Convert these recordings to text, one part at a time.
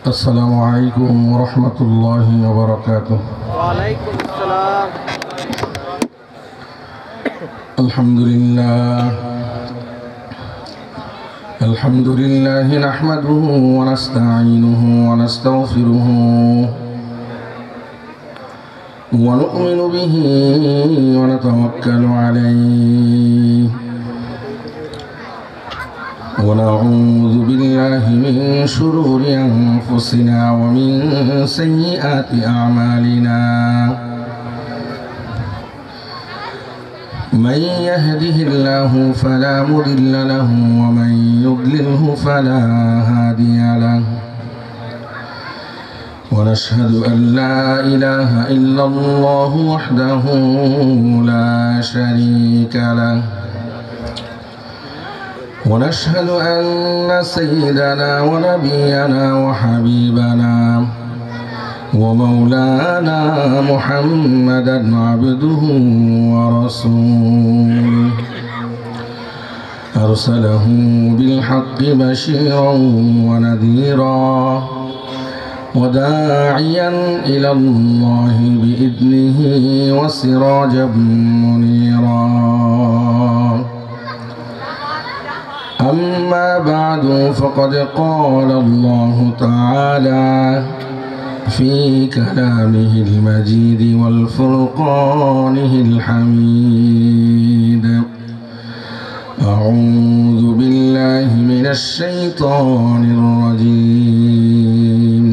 السلام عليكم ورحمة الله وبركاته. وعليكم السلام. الحمد لله نحمده ونستعينه ونستغفره ونؤمن به ونتوكل عليه ونعوذ بالله من شرور أنفسنا ومن سيئات أعمالنا. من يهده الله فلا مضل له ومن يضلله فلا هادي له. ونشهد أن لا إله إلا الله وحده لا شريك له. ونشهد أن سيدنا ونبينا وحبيبنا ومولانا محمدا عبده ورسوله أرسله بالحق بشيرا ونذيرا وداعيا إلى الله بإذنه وسراجا منيرا. أما بعد فقد قال الله تعالى في كلامه المجيد والفرقانه الحميد: أعوذ بالله من الشيطان الرجيم.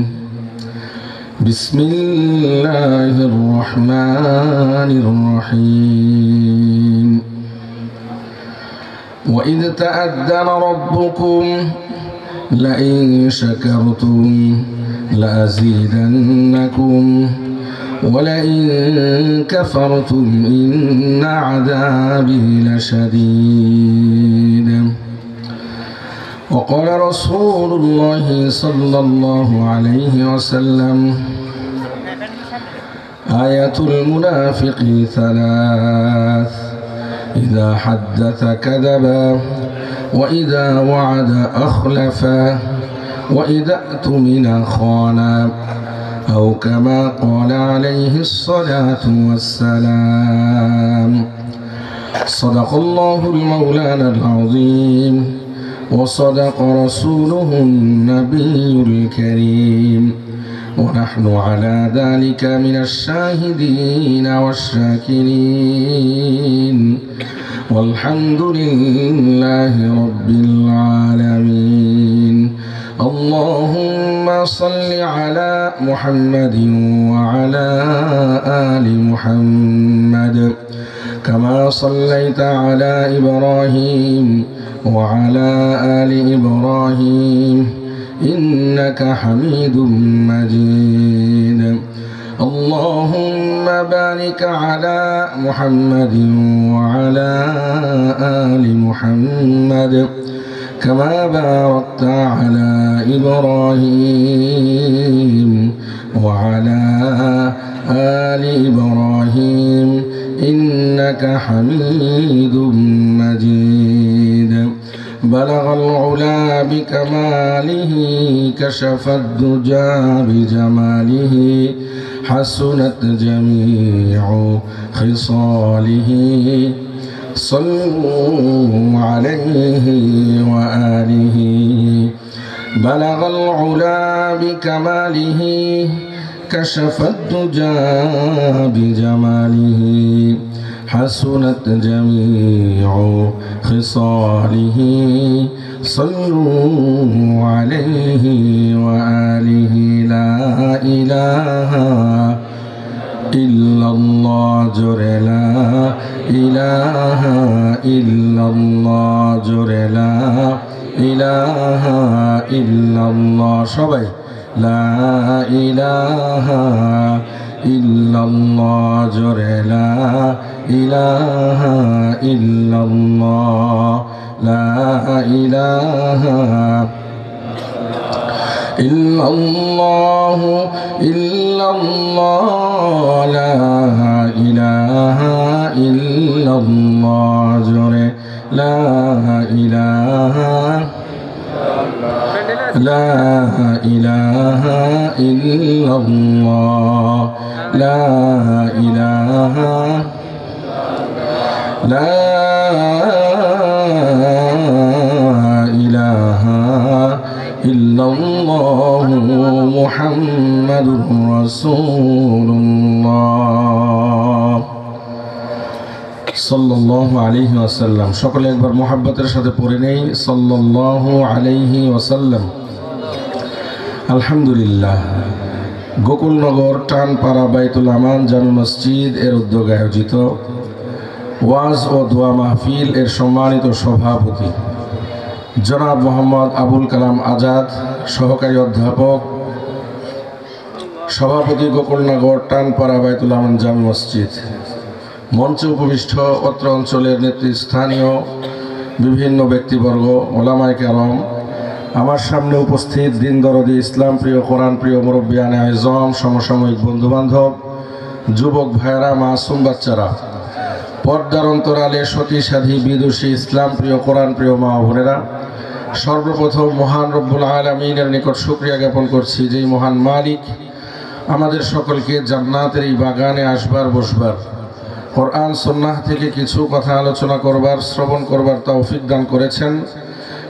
بسم الله الرحمن الرحيم. وإذ تأذن ربكم لئن شكرتم لأزيدنكم ولئن كفرتم إن عذابي لشديد. وقال رسول الله صلى الله عليه وسلم: آية المنافق ثلاث: إذا حدث كذب، وإذا وعد أخلف، وإذا اؤتمن خان، أو كما قال عليه الصلاة والسلام. صدق الله المولانا العظيم وصدق رسوله النبي الكريم، ونحن على ذلك من الشاهدين والشاكرين، والحمد لله رب العالمين. اللهم صل على محمد وعلى آل محمد كما صليت على إبراهيم وعلى آل إبراهيم إنك حميد مجيد. اللهم بارك على محمد وعلى آل محمد كما باركت على إبراهيم وعلى آل إبراهيم إنك حميد مجيد. بلغ العلا بكماله كشف الدجى بجماله حسنت جميع خصاله. صلوا عليه وآله. بلغ العلا بكماله كشف الدجى بجماله حسنت جميع خصاله. صلوا عليه وآله. لا إله إلا الله جر لا إله إلا الله جر لا إله إلا الله সবাই لا إله إلا الله جر لا إله إلا الله لا إله إلا الله إلا الله لا إله إلا الله جل لا إله لا إله إلا الله لا إله لا إله إلا الله محمد رسول الله সাল্লাল্লাহু আলাইহি ওয়াসাল্লাম। সকলে একবার মুহাব্বতের সাথে পড়ে নেই সাল্লাল্লাহু আলাইহি ওয়াসাল্লাম। আলহামদুলিল্লাহ, গোকুলনগর টানপাড়া বাইতুল আমান জামে মসজিদ এর উদ্যোগে আয়োজিত ওয়াজ ও দোয়া মাহফিল এর সম্মানিত সভাপতি জনাব মোহাম্মদ আবুল কালাম আজাদ, সহকারী অধ্যাপক, সভাপতি গোকুলনগর টানপাড়া বাইতুল আমান জামে মসজিদ, মঞ্চে উপবিষ্ট অত্র অঞ্চলের নেতৃস্থানীয় বিভিন্ন ব্যক্তিবর্গ, ওলামায়ে কেরাম, আমার সামনে উপস্থিত দিন দরদি, ইসলাম প্রিয়, কোরআন প্রিয় মুরব্বিয়ানে আজম, সমসাময়িক বন্ধুবান্ধব, যুবক ভাইয়েরা, মাসুম বাচ্চারা, পর্দার অন্তরালে সতী সাধী বিদুষী ইসলাম প্রিয়, কোরআন প্রিয় মা বোনেরা, সর্বপ্রথম মহান রব্বুল আলামিনের নিকট শুকরিয়া জ্ঞাপন করছি, যেই মহান মালিক আমাদের সকলকে জান্নাতের এই বাগানে আসবার বসবার, কোরআন সুন্নাহ থেকে কিছু কথা আলোচনা করবার, শ্রবণ করবার তৌফিক দান করেছেন।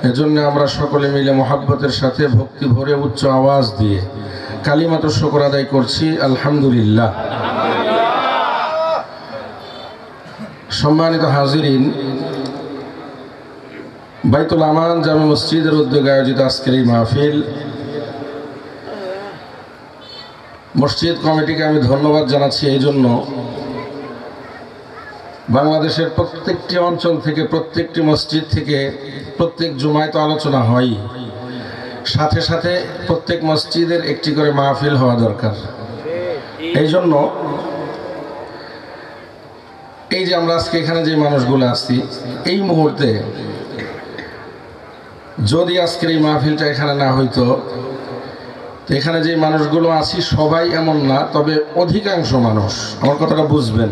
এজন্য আমরা সকলে মিলে মহাব্বতের সাথে ভক্তি ভরে উচ্চ আওয়াজ দিয়ে কালিমাত শুকর আদায় করছি আলহামদুলিল্লাহ। সম্মানিত হাজিরিন, বাইতুল আমান জামে মসজিদের উদ্যোগে আয়োজিত আজকের এই মাহফিল, মসজিদ কমিটিকে আমি ধন্যবাদ জানাচ্ছি। এই জন্য বাংলাদেশের প্রত্যেকটি অঞ্চল থেকে, প্রত্যেকটি মসজিদ থেকে প্রত্যেক জুমায় তো আলোচনা হয়, সাথে সাথে প্রত্যেক মসজিদের একটি করে মাহফিল হওয়া দরকার। এই জন্য এই যে আমরা আজকে এখানে যে মানুষগুলো আছি, এই মুহূর্তে যদি আজকের এই মাহফিলটা এখানে না হইতো, তো এখানে যে মানুষগুলো আছি সবাই এমন না, তবে অধিকাংশ মানুষ, আমার কথাটা বুঝবেন,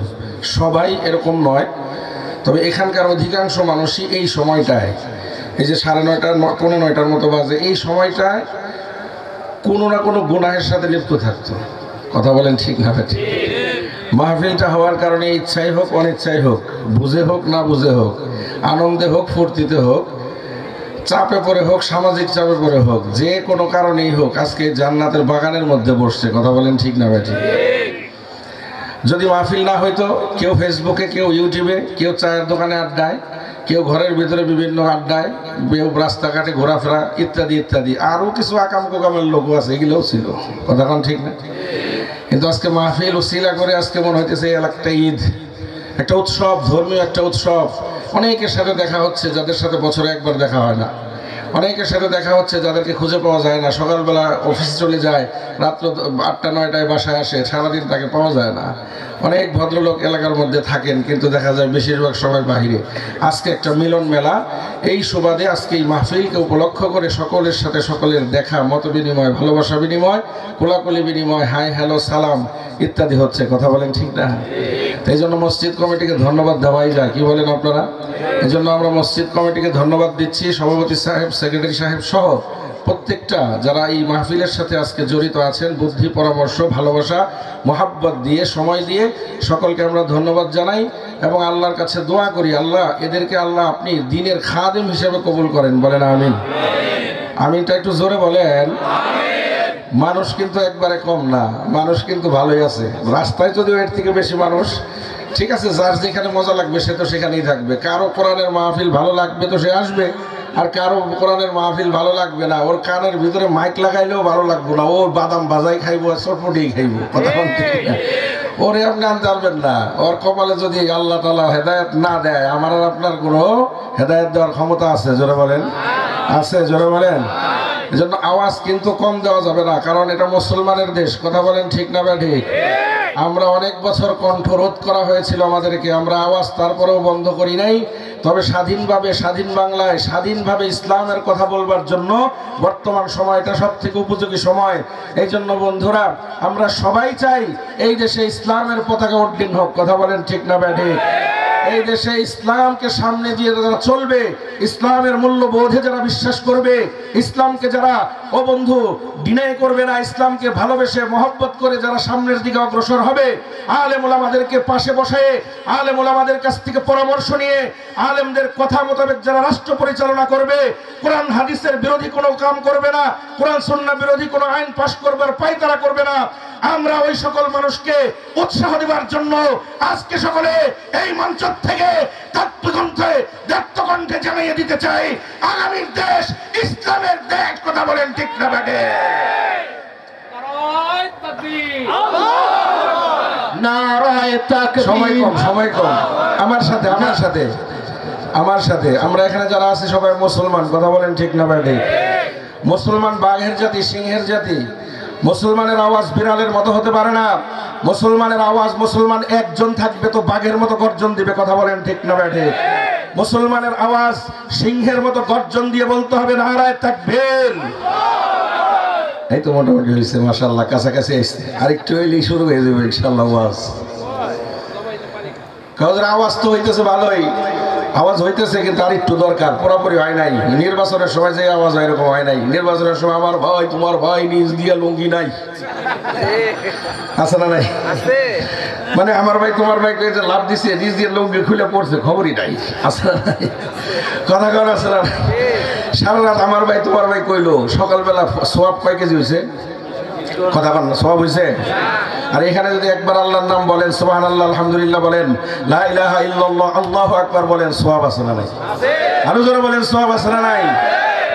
সবাই এরকম নয়, তবে এখানকার অধিকাংশ মানুষই এই সময়টায়, এই যে 9:30 পৌনে 9টার মতো বাজে, এই সময়টায় কোনো না কোনো গুনাহের সাথে লিপ্ত থাকতো। কথা বলেন ঠিক না ঠিক? মাহফিলটা হওয়ার কারণে ইচ্ছাই হোক অনিচ্ছাই হোক, বুঝে হোক না বুঝে হোক, আনন্দে হোক ফুর্তিতে হোক, চাপে পড়ে হোক সামাজিক চাপে পড়ে হোক, যে কোনো কারণেই হোক, আজকে জান্নাতের বাগানের মধ্যে বসছে। কথা বলেন ঠিক না ঠিক? যদি মাহফিল না হইতো, কেউ ফেসবুকে, কেউ ইউটিউবে, কেউ চায়ের দোকানে আড্ডায়, কেউ ঘরের ভিতরে বিভিন্ন আড্ডায়, কেউ রাস্তাঘাটে ঘোরাফেরা ইত্যাদি ইত্যাদি, আরও কিছু আকাম কোকামের লোকও আছে, এগুলোও ছিল। কথা কোন ঠিক না? কিন্তু আজকে মাহফিল উসিলা করে আজকে মনে হইতেছে একটা ঈদ, একটা উৎসব, ধর্মীয় একটা উৎসব। অনেকের সাথে দেখা হচ্ছে যাদের সাথে বছরে একবার দেখা হয় না, অনেকের সাথে দেখা হচ্ছে যাদেরকে খুঁজে পাওয়া যায় না। সকালবেলা অফিস চলে যায়, রাত্র 8টা-9টায় বাসায় আসে, সারাদিন তাকে পাওয়া যায় না। অনেক ভদ্রলোক এলাকার মধ্যে থাকেন, কিন্তু দেখা যায় বেশিরভাগ সময় বাহিরে। আজকে একটা মিলন মেলা, এই সুবাদে আজকে এই মাহফিলকে উপলক্ষ করে সকলের সাথে সকলের দেখা, মত বিনিময়, ভালোবাসা বিনিময়, কোলাকুলি বিনিময়, হাই হ্যালো সালাম ইত্যাদি হচ্ছে। কথা বলেন ঠিক না? এই জন্য মসজিদ কমিটিকে ধন্যবাদ দেওয়াই যায়, কি বলেন আপনারা? এই জন্য আমরা মসজিদ কমিটিকে ধন্যবাদ দিচ্ছি, সভাপতি সাহেব, সেক্রেটারি সাহেব সহ প্রত্যেকটা যারা এই মাহফিলের সাথে আজকে জড়িত আছেন, বুদ্ধি পরামর্শ, ভালোবাসা, মহাব্বত দিয়ে, সময় দিয়ে সকলকে আমরা ধন্যবাদ জানাই এবং আল্লাহর কাছে দোয়া করি, আল্লাহ এদেরকে আল্লাহ আপনি দ্বীনের খাদেম হিসেবে কবুল করেন। বলেন আমিন। আমিনটা একটু জোরে বলেন। মানুষ কিন্তু একবারে কম না, মানুষ কিন্তু ভালোই আছে। রাস্তায় যদিও এর থেকে বেশি মানুষ, ঠিক আছে, যার যেখানে মজা লাগবে সে তো সেখানেই থাকবে। কারো কোরআনের মাহফিল ভালো লাগবে তো সে আসবে, আর কারো কোরআনের মাহফিল ভালো লাগবে না, ওর কানের ভিতরে মাইক লাগাইলেও ভালো লাগবে না, ও বাদাম বাজাই খাইবো আর চটপটেই খাইবো। কথা বলতে ওরে আপনি আনতে পারবেন না। ওর কপালে যদি আল্লাহ তাআলা হেদায়েত না দেয়, আমার আর আপনার কোনো হেদায়েত দেওয়ার ক্ষমতা আছে? জোরে বলেন, আছে? জোরে বলেন। এজন্য আওয়াজ কিন্তু কম দেওয়া যাবে না, কারণ এটা মুসলমানের দেশ। কথা বলেন ঠিক না ঠিক? আমরা অনেক বছর কণ্ঠরোধ করা হয়েছিল আমাদেরকে, আমরা আওয়াজ তারপরেও বন্ধ করি নাই। তবে স্বাধীনভাবে, স্বাধীন বাংলায় স্বাধীনভাবে ইসলামের কথা বলবার জন্য বর্তমান সময়টা সব থেকে উপযোগী সময়। এই জন্য বন্ধুরা, আমরা সবাই চাই এই দেশে ইসলামের পতাকা উড্ডীন হোক। কথা বলেন ঠিক না ঠিক? এই দেশে ইসলামকে সামনে দিয়ে যারা চলবে, ইসলামের মূল্যবোধে যারা বিশ্বাস করবে, ইসলামকে যারা ও বন্ধু ডিনাই করবে না, ইসলামকে ভালোবেসে মহব্বত করে যারা সামনের দিকে অগ্রসর হবে, আলেম ওলামাদেরকে পাশে বসায়ে আলেম ওলামাদের কাছ থেকে পরামর্শ নিয়ে আলেমদের কথা মোতাবেক যারা রাষ্ট্র পরিচালনা করবে, কোরআন হাদিসের বিরোধী কোনো কাম করবে না, কোরআন সুন্নাহ বিরোধী কোনো আইন পাশ করবার পায়তারা করবে না, আমরা ওই সকল মানুষকে উৎসাহ দেওয়ার জন্য আজকে সকলে এই মঞ্চ থেকে দত্তকণ্ঠে জানিয়ে দিতে চাই, আগামীর দেশ ইসলামের দেশ। কথা বলেন ঠিক না বেটে? নারায়ে তাকবীর। সময় কম। আমার সাথে আমরা এখানে যারা আছি সবাই মুসলমান। কথা বলেন ঠিক না বেটে? মুসলমান বাঘের জাতি, সিংহের জাতি। মুসলমানের আওয়াজ বিড়ালের মতো হতে পারে না। মুসলমানের আওয়াজ, মুসলমান একজন থাকবে তো বাঘের মতো গর্জন দিবে। কথা বলেন ঠিক না বেটে? মুসলমানের আওয়াজ সিংহের মতো গর্জন দিয়ে বলতে হবে নারায়ে তাকবীর। এই তো মোটামুটি হয়েছে, মাশাআল্লাহ, কাছাকাছি আসছে। আরেকটু হইলেই শুরু হয়ে যাবে ইনশাআল্লাহ আওয়াজ। কারণ আওয়াজ তো হইতেছে ভালোই, আওয়াজ হইতেছে, কিন্তু আর একটু দরকার, পুরোপুরি হয় নাই। নির্বাচনের সময় যে আওয়াজ হয় এরকম হয় নাই। নির্বাচনের সময় আমার ভাই তোমার ভাই নিজ দিয়ে লুঙ্গি নাই, আছে না নাই? মানে আমার ভাই তোমার ভাই লাভ দিছে, নিজ দিয়ে লুঙ্গি খুলে পড়ছে, খবরই নাই, আছে না নাই? কথা কর, আছে না? সারা রাত আমার ভাই তোমার ভাই কইলো, সকালবেলা সোয়াব কয় কেজি হয়েছে? কথা কর না, সোয়াব হয়েছে? আর এখানে যদি একবার আল্লাহর নাম বলেন, সুবহানাল্লাহ, আলহামদুলিল্লাহ বলেন, লা ইলাহা ইল্লাল্লাহ, আল্লাহু আকবার বলেন, সোয়াব আছে না নাই? আরো জোরে বলেন, সোয়াব আছে না নাই?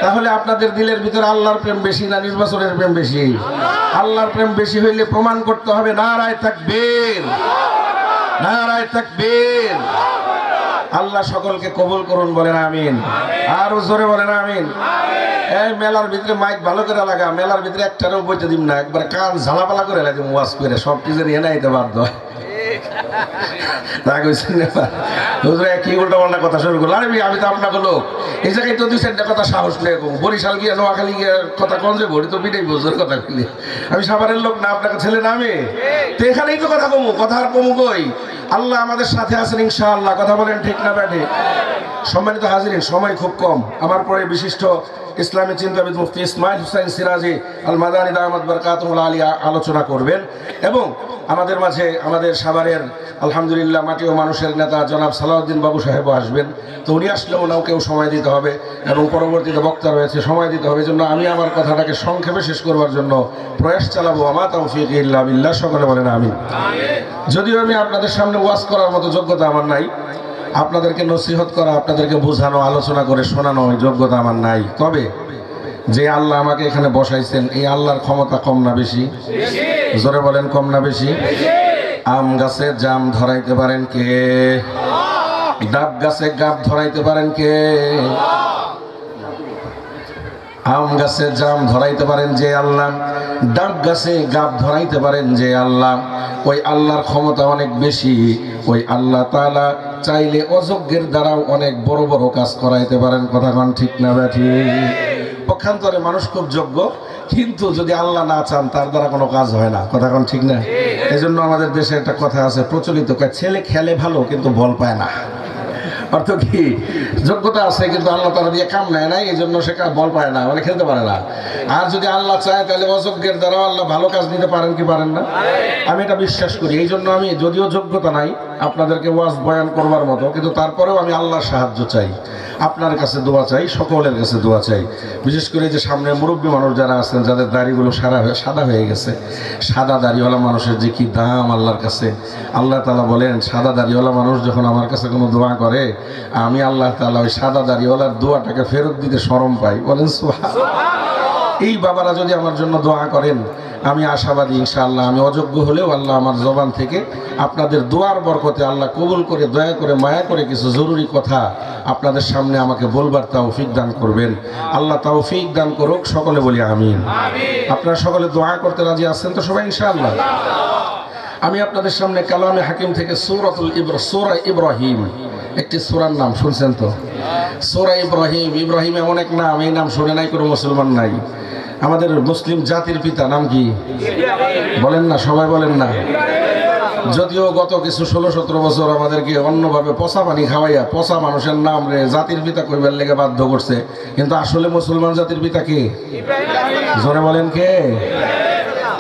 তাহলে আপনাদের দিলের ভিতরে আল্লাহর প্রেম বেশি না নির্বাচনের প্রেম বেশি? আল্লাহর প্রেম বেশি হইলে প্রমাণ করতে হবে নারায়ে তাকবীর, নারায়ে তাকবীর। আল্লাহ সকলকে কবুল করুন, বলেন আমিন। আর জোরে বলেন আমিন। এই মেলার ভিতরে মাইক ভালো করে লাগা, মেলার ভিতরে একটারও বইতে দিম না, একবার কান ঝালাপালা করে লাগে ওয়াজ করে, সব কিছু নিয়ে নাইতে বাধ্য হয়। কি উল্টা পাল্টা কথা শুরু করলো? আরে আমি তো আপনাকে লোক, এই জায়গায় তো দুই চারটা কথা সাহস নিয়ে কম, বরিশাল গিয়ে নোয়াখালী গিয়ে কথা কম যে ভরি তো পিটাই বোঝার কথা বলি। আমি সাভারের লোক না, আপনাকে ছেলে না আমি, তো এখানেই তো কথা কমু, কথা আর কমু কই? আল্লাহ আমাদের সাথে আছেন ইনশাআল্লাহ। কথা বলেন ঠিক না ব্যাটে? সম্মানিত হাজিরিন, সময় খুব কম। আমার পরে বিশিষ্ট ইসলামী চিন্তাবিদ মুফতি ইসমাইল হুসাইন সিরাজি আল মাদানী দামাত বারাকাতুহুল আলিয়া আলোচনা করবেন, এবং আমাদের মাঝে আমাদের সাভারের আলহামদুলিল্লাহ মাটি ও মানুষের নেতা জনাব সালাউদ্দিন বাবু সাহেবও আসবেন। তো উনি আসলে ওনাকেও সময় দিতে হবে, এবং পরবর্তীতে বক্তা রয়েছে, সময় দিতে হবে। এই জন্য আমি আমার কথাটাকে সংক্ষেপে শেষ করবার জন্য প্রয়াস চালাবো। আমা তাওফীক ইল্লা বিল্লাহ। সকলে বলেন আমিন। যদিও আমি আপনাদের সামনে ওয়াজ করার মতো যোগ্যতা আমার নাই, আপনাদেরকে নসিহত করা, আপনাদেরকে বোঝানো, আলোচনা করে শোনানো এই যোগ্যতা আমার নাই। তবে যে আল্লাহ আমাকে এখানে বসাইছেন, এই আল্লাহর ক্ষমতা কম না বেশি? জোরে বলেন, কম না বেশি? আম গাছে জাম ধরাইতে পারেন কে? ডাব গাছে গাব ধরাইতে পারেন কে? আম গাছে জাম ধরাইতে পারেন যে আল্লাহ, ডাব গাছে গাব ধরাইতে পারেন যে আল্লাহ। ওই আল্লাহর ক্ষমতা অনেক বেশি। ওই আল্লাহ তাআলা চাইলে অযোগ্যের দ্বারাও অনেক বড় বড় কাজ করাইতে পারেন। কথা কোন ঠিক না ব্যাঠি? পক্ষান্তরে মানুষ খুব যোগ্য, কিন্তু যদি আল্লাহ না চান তার দ্বারা কোনো কাজ হয় না। কথা কোন ঠিক না? এই জন্য আমাদের দেশে একটা কথা আছে প্রচলিত, ছেলে খেলে ভালো কিন্তু বল পায় না। অর্থ কি? যোগ্যতা আছে কিন্তু আল্লাহ তাআলা দিয়ে কাম নেয় নাই, এই জন্য সে বল পায় না, মানে খেলতে পারে না। আর যদি আল্লাহ চায় তাহলে অযোগ্যের দ্বারাও আল্লাহ ভালো কাজ দিতে পারেন কি পারেন না? আমি এটা বিশ্বাস করি। এই জন্য আমি, যদিও যোগ্যতা নাই আপনাদেরকে ওয়াজ বয়ান করবার মতো, কিন্তু তারপরেও আমি আল্লাহর সাহায্য চাই, আপনার কাছে দোয়া চাই, সকলের কাছে দোয়া চাই। বিশেষ করে যে সামনে মুরব্বী মানুষ যারা আছেন, যাদের দাড়িগুলো সাদা হয়ে গেছে, সাদা দাড়িওয়ালা মানুষের যে কি দাম আল্লাহর কাছে। আল্লাহ তাআলা বলেন, সাদা দাড়িওয়ালা মানুষ যখন আমার কাছে কোনো দোয়া করে, আমি আল্লাহ তাআলা ওই সাদা দাড়িওয়ালার দোয়াটাকে ফেরত দিতে শরম পাই। বলেন সুবহানাল্লাহ। এই বাবারা যদি আমার জন্য দোয়া করেন, আমি আশাবাদী ইনশাআল্লাহ, আমি অযোগ্য হলেও আল্লাহ আমার জবান থেকে আপনাদের দোয়ার বরকতে আল্লাহ কবুল করে, দয়া করে, মায়া করে কিছু জরুরি কথা আপনাদের সামনে আমাকে বলবার তৌফিক দান করবেন। আল্লাহ তৌফিক দান করুক। সকলে বলি আমিন। আপনারা সকলে দোয়া করতে রাজি আছেন তো সবাই ইনশাআল্লাহ? আমি আপনাদের সামনে কালামে হাকিম থেকে সূরা ইব্রাহিম, একটি সূরার নাম শুনছেন তো? সূরা ইব্রাহিম। ইব্রাহিম এমন এক নাম, এই নাম শুনে নাই কোনো মুসলমান নাই। আমাদের মুসলিম জাতির পিতা নাম কি? বলেন না, সবাই বলেন না। যদিও গত কিছু 16-17 বছর আমাদেরকে অন্যভাবে পচা পানি খাওয়াইয়া পচা মানুষের নাম রে জাতির পিতা কইবার লেগে বাধ্য করছে, কিন্তু আসলে মুসলমান জাতির পিতা কে? জোরে বলেন কে?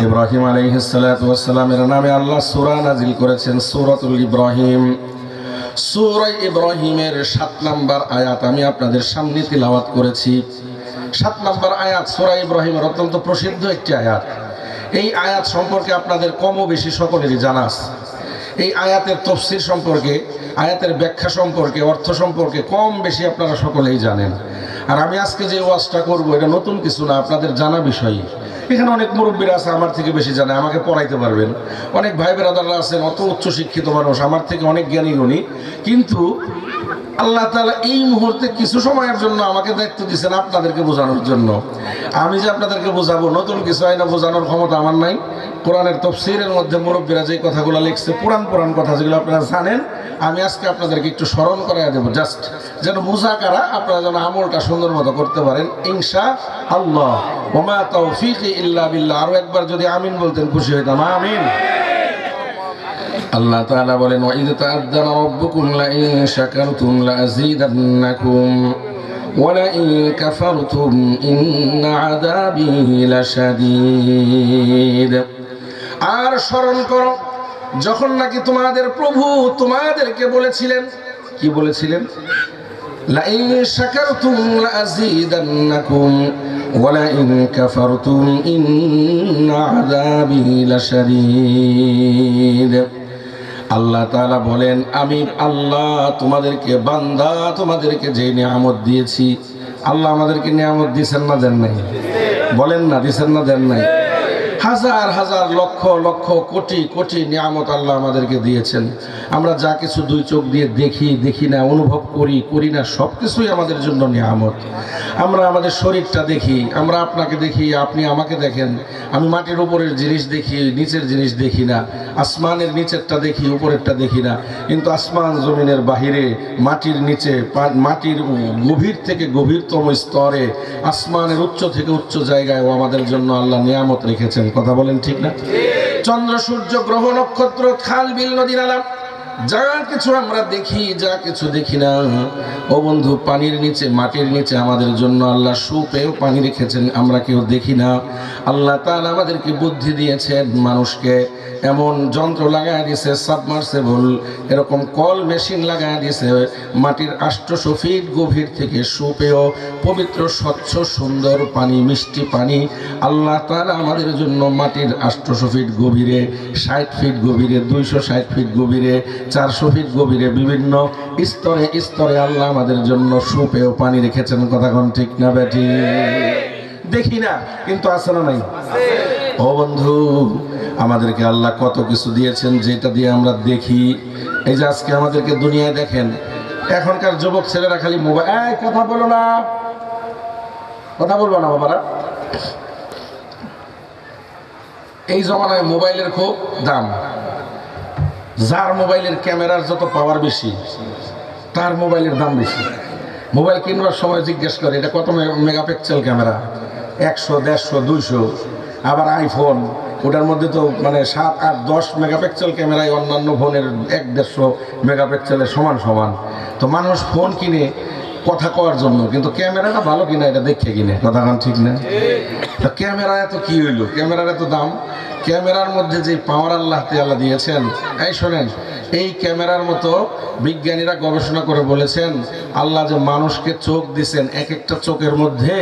ইব্রাহিম আলাইহিস সালাতু ওয়াস সালামের নামে আল্লাহ সূরা নাজিল করেছেন, সূরাতুল ইব্রাহিম। সূরা ইব্রাহিমের 7 নম্বর আয়াত আমি আপনাদের সামনে তিলাওয়াত করেছি। 7 নম্বর আয়াত সূরা ইব্রাহিমের অত্যন্ত প্রসিদ্ধ একটি আয়াত। এই আয়াত সম্পর্কে আপনাদের কম ও বেশি সকলেরই জানা আছে। এই আয়াতের তাফসীর সম্পর্কে, আয়াতের ব্যাখ্যা সম্পর্কে, অর্থ সম্পর্কে কম বেশি আপনারা সকলেই জানেন। আর আমি আজকে যে ওয়াজটা করব এটা নতুন কিছু না, আপনাদের জানা বিষয়। এখানে অনেক মুরব্বীরা আছে আমার থেকে বেশি জানে, আমাকে পড়াইতে পারবেন। অনেক ভাই বেরাদাররা আছেন অত উচ্চ শিক্ষিত মানুষ, আমার থেকে অনেক জ্ঞানী গুণী, কিন্তু আল্লাহ তাআলা এই মুহূর্তে কিছু সময়ের জন্য আমাকে দায়িত্ব দিয়েছেন আপনাদেরকে বোঝানোর জন্য। আমি যে আপনাদেরকে বোঝাবো নতুন কিছু আইনা বোঝানোর ক্ষমতা আমার নাই। কোরআনের তাফসীরের মধ্যে মুরব্বীরা যে কথাগুলো লিখছে, পুরাণ কথা যেগুলো আপনারা জানেন, আমি আজকে আপনাদেরকে একটু স্মরণ করাইয়া দেবো, জাস্ট যেন মুযাকারা আপনারা যেন আমলটা সুন্দর মতো করতে পারেন ইনশাআল্লাহ। ওয়া মা তাওফীকি ইল্লা বিল্লাহ। আরো একবার যদি আমিন বলতেন খুশি হইতাম। আমিন। আল্লাহ তাআলা বলেন, ওয়া ইয তাআযানা রাব্বুকুম লা ইন শাকারতুম লা আযীদান্নাকুম ওয়া লা ইন কাফারতুম ইন্না আযাবী লাশাদীদ। আর স্মরণ করো যখন নাকি তোমাদের প্রভু তোমাদেরকে বলেছিলেন, কি বলেছিলেন? লা ইন শাকারতুম লা আযীদান্নাকুম ওয়া লা ইন কাফারতুম ইন্না আযাবী লাশাদীদ। আল্লাহ তাআলা বলেন, আমি আল্লাহ তোমাদেরকে বান্দা তোমাদেরকে যে নিয়ামত দিয়েছি, আল্লাহ আমাদেরকে নিয়ামত দিয়েছেন না দেন নাই? বলেন না, দিয়েছেন না দেন নাই? হাজার হাজার লক্ষ লক্ষ কোটি কোটি নিয়ামত আল্লাহ আমাদেরকে দিয়েছেন। আমরা যা কিছু দুই চোখ দিয়ে দেখি না, অনুভব করি না, সব কিছুই আমাদের জন্য নিয়ামত। আমরা আমাদের শরীরটা দেখি, আমরা আপনাকে দেখি, আপনি আমাকে দেখেন। আমি মাটির উপরের জিনিস দেখি, নিচের জিনিস দেখি না। আসমানের নিচেরটা দেখি, উপরেরটা দেখি না। কিন্তু আসমান জমিনের বাহিরে, মাটির নিচে, মাটির গভীর থেকে গভীরতম স্তরে, আসমানের উচ্চ থেকে উচ্চ জায়গায় ও আমাদের জন্য আল্লাহ নিয়ামত রেখেছেন। কথা বলেন ঠিক না? চন্দ্র, সূর্য, গ্রহ, নক্ষত্র, খাল, বিল, নদী, নালা, যা কিছু আমরা দেখি, যা কিছু দেখি না, ও বন্ধু, পানির নিচে, মাটির নিচে আমাদের জন্য আল্লাহ সুপেও পানি রেখেছেন, আমরা কেউ দেখি না। আল্লাহ তাআলা আমাদেরকে বুদ্ধি দিয়েছেন, মানুষকে এমন যন্ত্র লাগায় দিয়েছে, সাবমার্সেবল, এরকম কল মেশিন লাগায় দিয়েছে, মাটির 800 ফিট গভীর থেকে সুপেয় পবিত্র স্বচ্ছ সুন্দর পানি, মিষ্টি পানি আল্লাহ তাআলা আমাদের জন্য মাটির 800 ফিট গভীরে, 60 ফিট গভীরে, 260 ফিট গভীরে, 400 ফিট গভীরে, বিভিন্ন স্তরে স্তরে আল্লাহ আমাদের জন্য সুপেয় পানি রেখেছেন। কথা কোন ঠিক না বেটি? দেখি না, কিন্তু আছে না নাই? ও বন্ধু, আমাদেরকে আল্লাহ কত কিছু দিয়েছেন যেটা দিয়ে আমরা দেখি। এই যে আজকে আমাদেরকে দুনিয়ায় দেখেন, এখনকার যুবক ছেলেরা খালি মোবাইল, কথা বলো না, কথা বলবো না বাবারা। এই জমানায় মোবাইলের খুব দাম। যার মোবাইলের ক্যামেরার যত পাওয়ার বেশি, তার মোবাইলের দাম বেশি। মোবাইল কিনবার সময় জিজ্ঞেস করে এটা কত মেগাপিক্সেল ক্যামেরা, 100, 150, 200। আবার আইফোন, ওটার মধ্যে তো মানে 7, 8, 10 মেগাপিক্সেল ক্যামেরায় অন্যান্য ফোনের 100-150 মেগাপিক্সেলের সমান। তো মানুষ ফোন কিনে কথা কওয়ার জন্য, কিন্তু ক্যামেরাটা ভালো কিনা এটা দেখে কিনে। কথা কান ঠিক না? তো ক্যামেরা এত কি হইলো, ক্যামেরার এত দাম? ক্যামেরার মধ্যে যে পাওয়ার আল্লাহ দিয়েছেন, এই শোনেন, এই ক্যামেরার মতো বিজ্ঞানীরা গবেষণা করে বলেছেন, আল্লাহ যে মানুষকে চোখ দিয়েছেন, এক একটা চোখের মধ্যে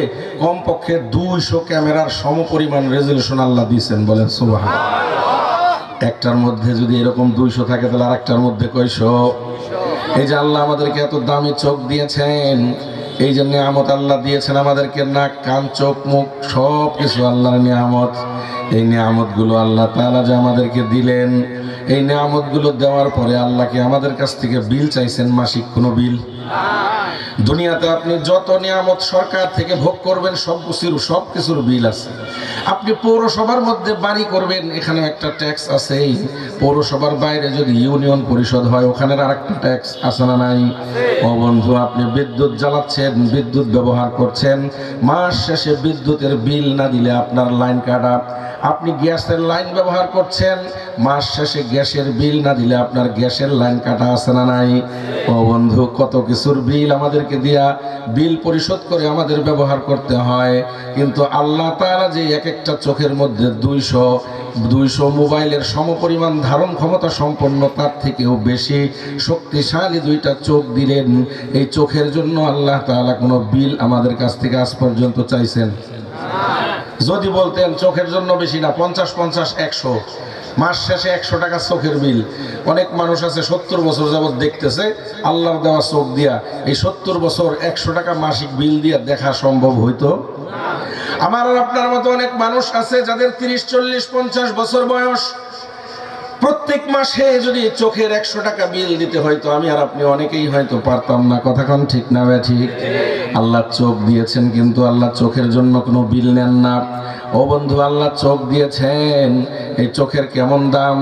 কমপক্ষে 200 ক্যামেরার সমপরিমাণ রেজলিউশন আল্লাহ দিয়েছেন। বলেন সুবহানাল্লাহ। একটার মধ্যে যদি এরকম 200 থাকে, তাহলে আরেকটার মধ্যে কয়শো? এই যে আল্লাহ আমাদেরকে এত দামি চোখ দিয়েছেন, এই যে নিয়ামত আল্লাহ দিয়েছেন আমাদেরকে, নাক, কান, চোখ, মুখ, সব কিছু আল্লাহর নিয়ামত। এই নিয়ামতগুলো আল্লাহ তাআলা যে আমাদেরকে দিলেন, এই নিয়ামতগুলো দেওয়ার পরে আল্লাহকে আমাদের কাছ থেকে বিল চাইছেন, মাসিক কোনো বিল? দুনিয়াতে আপনি যত নিয়ামত সরকার থেকে ভোগ করবেন, সব কিছুর বিল আছে। আপনি পৌরসভার মধ্যে বাড়ি করবেন, এখানে একটা ট্যাক্স আছেই। পৌরসভার বাইরে যদি ইউনিয়ন পরিষদ হয়, ওখানে আরেকটা ট্যাক্স আছে না নাই? ও বন্ধু, আপনি বিদ্যুৎ জ্বালাচ্ছেন, বিদ্যুৎ ব্যবহার করছেন, মাস শেষে বিদ্যুতের বিল না দিলে আপনার লাইন কাটা, আপনি গ্যাসের লাইন ব্যবহার করছেন, মাস শেষে গ্যাসের বিল না দিলে আপনার গ্যাসের লাইন কাটা আছে না নাই? ও বন্ধু, কত কিছুর বিল আমাদেরকে দিয়া বিল পরিশোধ করে আমাদের ব্যবহার করতে হয়। কিন্তু আল্লাহ তাআলা যে এক একটা চোখের মধ্যে 200 মোবাইলের সমপরিমাণ ধারণ ক্ষমতা সম্পন্ন, তার থেকেও বেশি শক্তিশালী 2টা চোখ দিলেন। এই চোখের জন্য আল্লাহ তাআলা কোনো বিল আমাদের কাছ থেকে আজ পর্যন্ত চাইছেন? যদি বলতেন চোখের জন্য বেশি না, 50, 100, মাস শেষে 100 টাকা চোখের বিল। অনেক মানুষ আছে 70 বছর যাবৎ দেখতেছে আল্লাহর দেওয়া চোখ দিয়া, এই 70 বছর 100 টাকা মাসিক বিল দিয়া দেখা সম্ভব হইতো? আমার আর আপনার মতো অনেক মানুষ আছে যাদের 30, 40, 50 বছর বয়স। প্রত্যেক মাসে যদি চোখের 100 টাকা বিল দিতে হয়তো আমি আর আপনি অনেকেই হয়তো পারতাম না। কথা কোন ঠিক না বে ঠিক? আল্লাহ চোখ দিয়েছেন, কিন্তু আল্লাহ চোখের জন্য কোনো বিল নেন না। ও বন্ধু, আল্লাহ চোখ দিয়েছেন, এই চোখের কেমন দাম!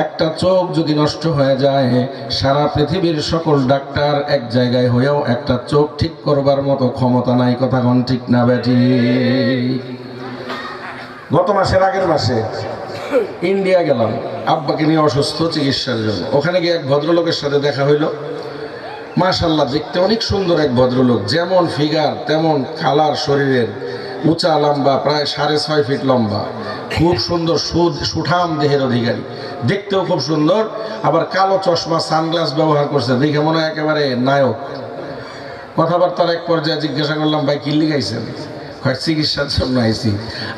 একটা চোখ যদি নষ্ট হয়ে যায়, সারা পৃথিবীর সকল ডাক্তার এক জায়গায় হয়েও একটা চোখ ঠিক করবার মতো ক্ষমতা নাই। কথা কোন ঠিক না বে ঠিক? গত মাসের আগের মাসে ইন্ডিয়া গেলাম আব্বাকে নিয়ে অসুস্থ চিকিৎসার জন্য। ওখানে গিয়ে এক ভদ্রলোকের সাথে দেখা হইল। মাশাআল্লাহ, দেখতে অনেক সুন্দর এক ভদ্রলোক, যেমন ফিগার তেমন কালার শরীরের, উঁচা লম্বা, প্রায় 6.5 ফিট লম্বা, খুব সুন্দর সুঠাম দেহের অধিকারী, দেখতেও খুব সুন্দর। আবার কালো চশমা সানগ্লাস ব্যবহার করছে, দেখে মনে হয় একেবারে নায়ক। কথাবার্তার এক পর্যায়ে জিজ্ঞাসা করলাম, ভাই কি লিগাইছেন? চিকিৎসার জন্য আইসি।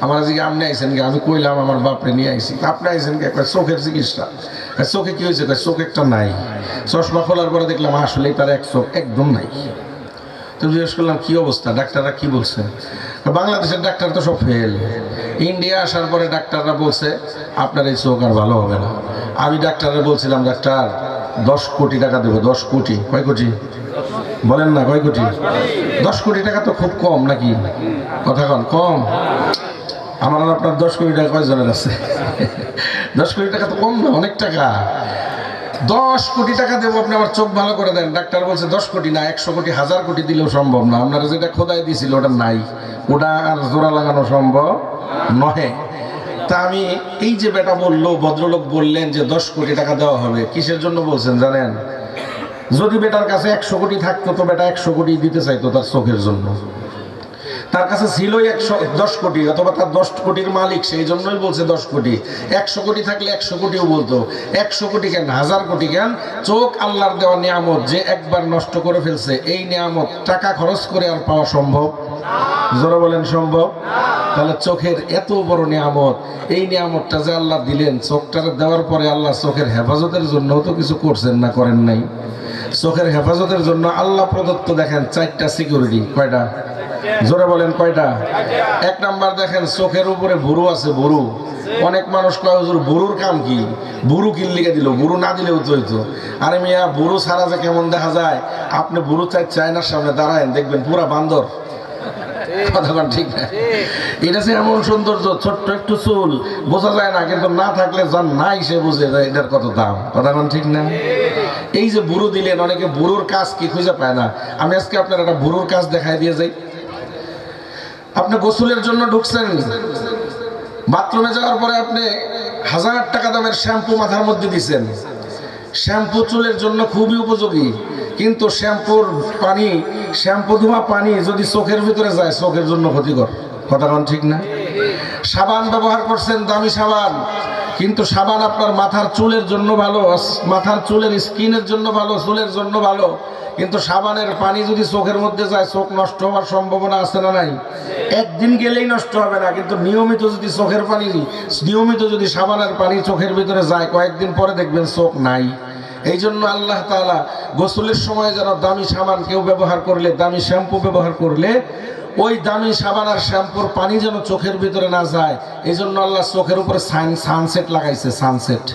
আমার আজকে আপনি আইসেন কি? আমি কইলাম আমার বাপরে নিয়ে আইসি। আপনি আইসেন কি? চোখের চিকিৎসা। চোখে কি হয়েছে? চোখ একটা নাই। চশমা খোলার পরে দেখলাম আসলেই তার এক চোখ একদম নাই। তো জিজ্ঞেস করলাম কি অবস্থা, ডাক্তাররা কি বলছে? বাংলাদেশের ডাক্তার তো সব ফেল। ইন্ডিয়া আসার পরে ডাক্তাররা বলছে আপনার এই চোখ আর ভালো হবে না। আমি ডাক্তাররা বলছিলাম, ডাক্তার 10 কোটি টাকা দেবো। 10 কোটি? কয় কোটি বলেন না? কয় কোটি? 10 কোটি টাকা তো খুব কম নাকি? কথা কন কম? আমার আর আপনার 10 কোটি টাকা কয়জনের আছে? 10 কোটি টাকা তো কম না, অনেক টাকা। 10 কোটি টাকা দেবো, আপনি আমার চোখ ভালো করে দেন। ডাক্তার বলছে 10 কোটি না, 100 কোটি 1000 কোটি দিলেও সম্ভব না। আপনারা যেটা খোদাই দিয়েছিল ওটা নাই, ওটা আর জোড়া লাগানো সম্ভব নহে। তা আমি এই যে বেটা বললো, ভদ্রলোক বললেন যে 10 কোটি টাকা দেওয়া হবে, কিসের জন্য বলছেন জানেন? যদি বেটার কাছে 100 কোটি থাকতো তো বেটা 100 কোটি দিতে চাইতো তার চোখের জন্য। তার কাছে ছিলই 10 কোটি, অথবা তার 10 কোটির মালিক, সেই জন্যই বলছে 10 কোটি। 100 কোটি থাকলে 100 কোটিও বলতো। 100 কোটি কেন, 1000 কোটি কেন? চোখ আল্লাহর দেওয়া নিয়ামত, যে একবার নষ্ট করে ফেলছে এই নিয়ামত টাকা খরচ করে আর পাওয়া সম্ভব? জোরে বলেন সম্ভব? তাহলে চোখের এত বড় নিয়ামত, এই নিয়ামতটা যে আল্লাহ দিলেন, চোখটা দেওয়ার পরে আল্লাহ চোখের হেফাজতের জন্য তো কিছু করছেন না? করেন নাই? চোখের হেফাজতের জন্য আল্লাহ প্রদত্ত দেখেন 4টা সিকিউরিটি। কয়টা? জোরে বলেন কয়টা? 1 নাম্বার দেখেন চোখের উপরে বুরু আছে। বুরু, অনেক মানুষ কয় হুজুর বুরুর কাম কি? বুরু কিল্লিকে দিল, বুরু না দিলেও তো হইতো। আরে মিয়া, বুরু ছাড়া যে কেমন দেখা যায়? আপনি বুরু চায়নার সামনে দাঁড়ায়েন, দেখবেন পুরা বান্দর। কথা বল ঠিক না? এটা যে এমন সৌন্দর্য, ছোট্ট একটু চুল, বোঝা যায় না, কিন্তু না থাকলে যার নাই সে বুঝে যায় এটার কত দাম। কথা বল ঠিক না? এই যে বুরু দিলেন, অনেকে বুরুর কাজ কি খুঁজে পায় না। আমি আজকে আপনার একটা বুরুর কাজ দেখাই দিয়ে যাই। আপনি গোসলের জন্য ঢুকছেন, বাথরুমে যাওয়ার পরে আপনি 1000 টাকা দামের শ্যাম্পু মাথার মধ্যে দিচ্ছেন। শ্যাম্পু চুলের জন্য খুবই উপযোগী, কিন্তু শ্যাম্পুর পানি, শ্যাম্পু ধোয়া পানি যদি চোখের ভিতরে যায় চোখের জন্য ক্ষতিকর। কথা কোন ঠিক না? সাবান ব্যবহার করছেন, দামি সাবান, কিন্তু সাবান আপনার মাথার চুলের জন্য ভালো, মাথার চুলের স্কিনের জন্য ভালো, চুলের জন্য ভালো, কিন্তু সাবানের পানি যদি চোখের মধ্যে যায় চোখ নষ্ট হওয়ার সম্ভাবনা আছে না নাই? একদিন গেলেই নষ্ট হবে না, কিন্তু নিয়মিত যদি চোখের পানি, নিয়মিত যদি সাবানের পানি চোখের ভিতরে যায়, কয়েকদিন পরে দেখবেন চোখ নাই। এই জন্য আল্লাহ তাআলা গোসলের সময় যেন দামি সাবান কেউ ব্যবহার করলে, দামি শ্যাম্পু ব্যবহার করলে ওই দামি সাবান আর শ্যাম্পুর পানি যেন চোখের ভিতরে না যায়, এই জন্য আল্লাহ চোখের উপরে সানসেট লাগাইছে। সানসেট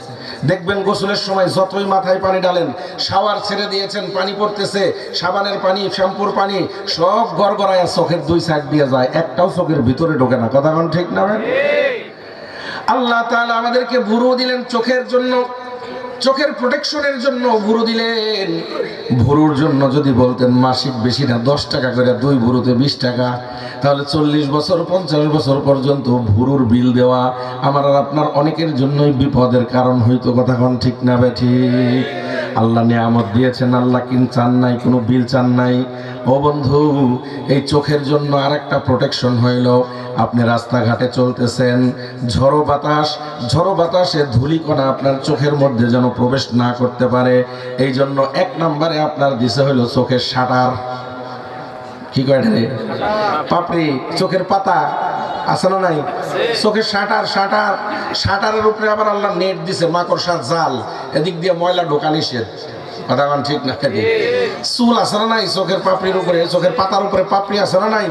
দেখবেন গোসলের সময় যতই মাথায় পানি ডালেন, শাওয়ার ছেড়ে দিয়েছেন, পানি পড়তেছে, সাবানের পানি, শ্যাম্পুর পানি সব গড়গড়ায় চোখের 2 সাইড দিয়ে যায়, একটাও চোখের ভিতরে ঢোকে না। কথা কোন ঠিক না? আল্লাহ তাআলা আমাদেরকে বুরু দিলেন চোখের জন্য। চোখের প্রোটেকশনের জন্য ভুরু দিলেন। ভুরুর জন্য যদি বলতেন মাসিক বেশি না 10 টাকা করে, 2 ভুরুতে 20 টাকা, তাহলে 40 বছর 50 বছর পর্যন্ত ভুরুর বিল দেওয়া আমার আর আপনার অনেকের জন্যই বিপদের কারণ হইতো। কথা কোন ঠিক না বেঠিক? আল্লাহ নিয়ামত দিয়েছেন, আল্লাহ চান নাই, কোনো বিল চান নাই। ও বন্ধু, এই চোখের জন্য আরেকটা প্রোটেকশন হইল, আপনি রাস্তাঘাটে চলতেছেন, ঝড়ো বাতাসে ধূলিকণা আপনার চোখের মধ্যে যেন প্রবেশ না করতে পারে, এই জন্য 1 নম্বরে আপনার দিছে হইল চোখের শাটার। কি কয় রে? পাপড়ি, চোখের পাতা আছে না নাই? চোখের শাটারের উপরে আবার আল্লাহ নেট দিছে, মাকড়সার জাল, এদিক দিয়ে ময়লা ঢোকা নিষেধ। কথা কোন ঠিক না? চুল আছে না নাই চোখের পাপড়ির উপরে? চোখের পাতার উপরে পাপড়ি আছে না নাই?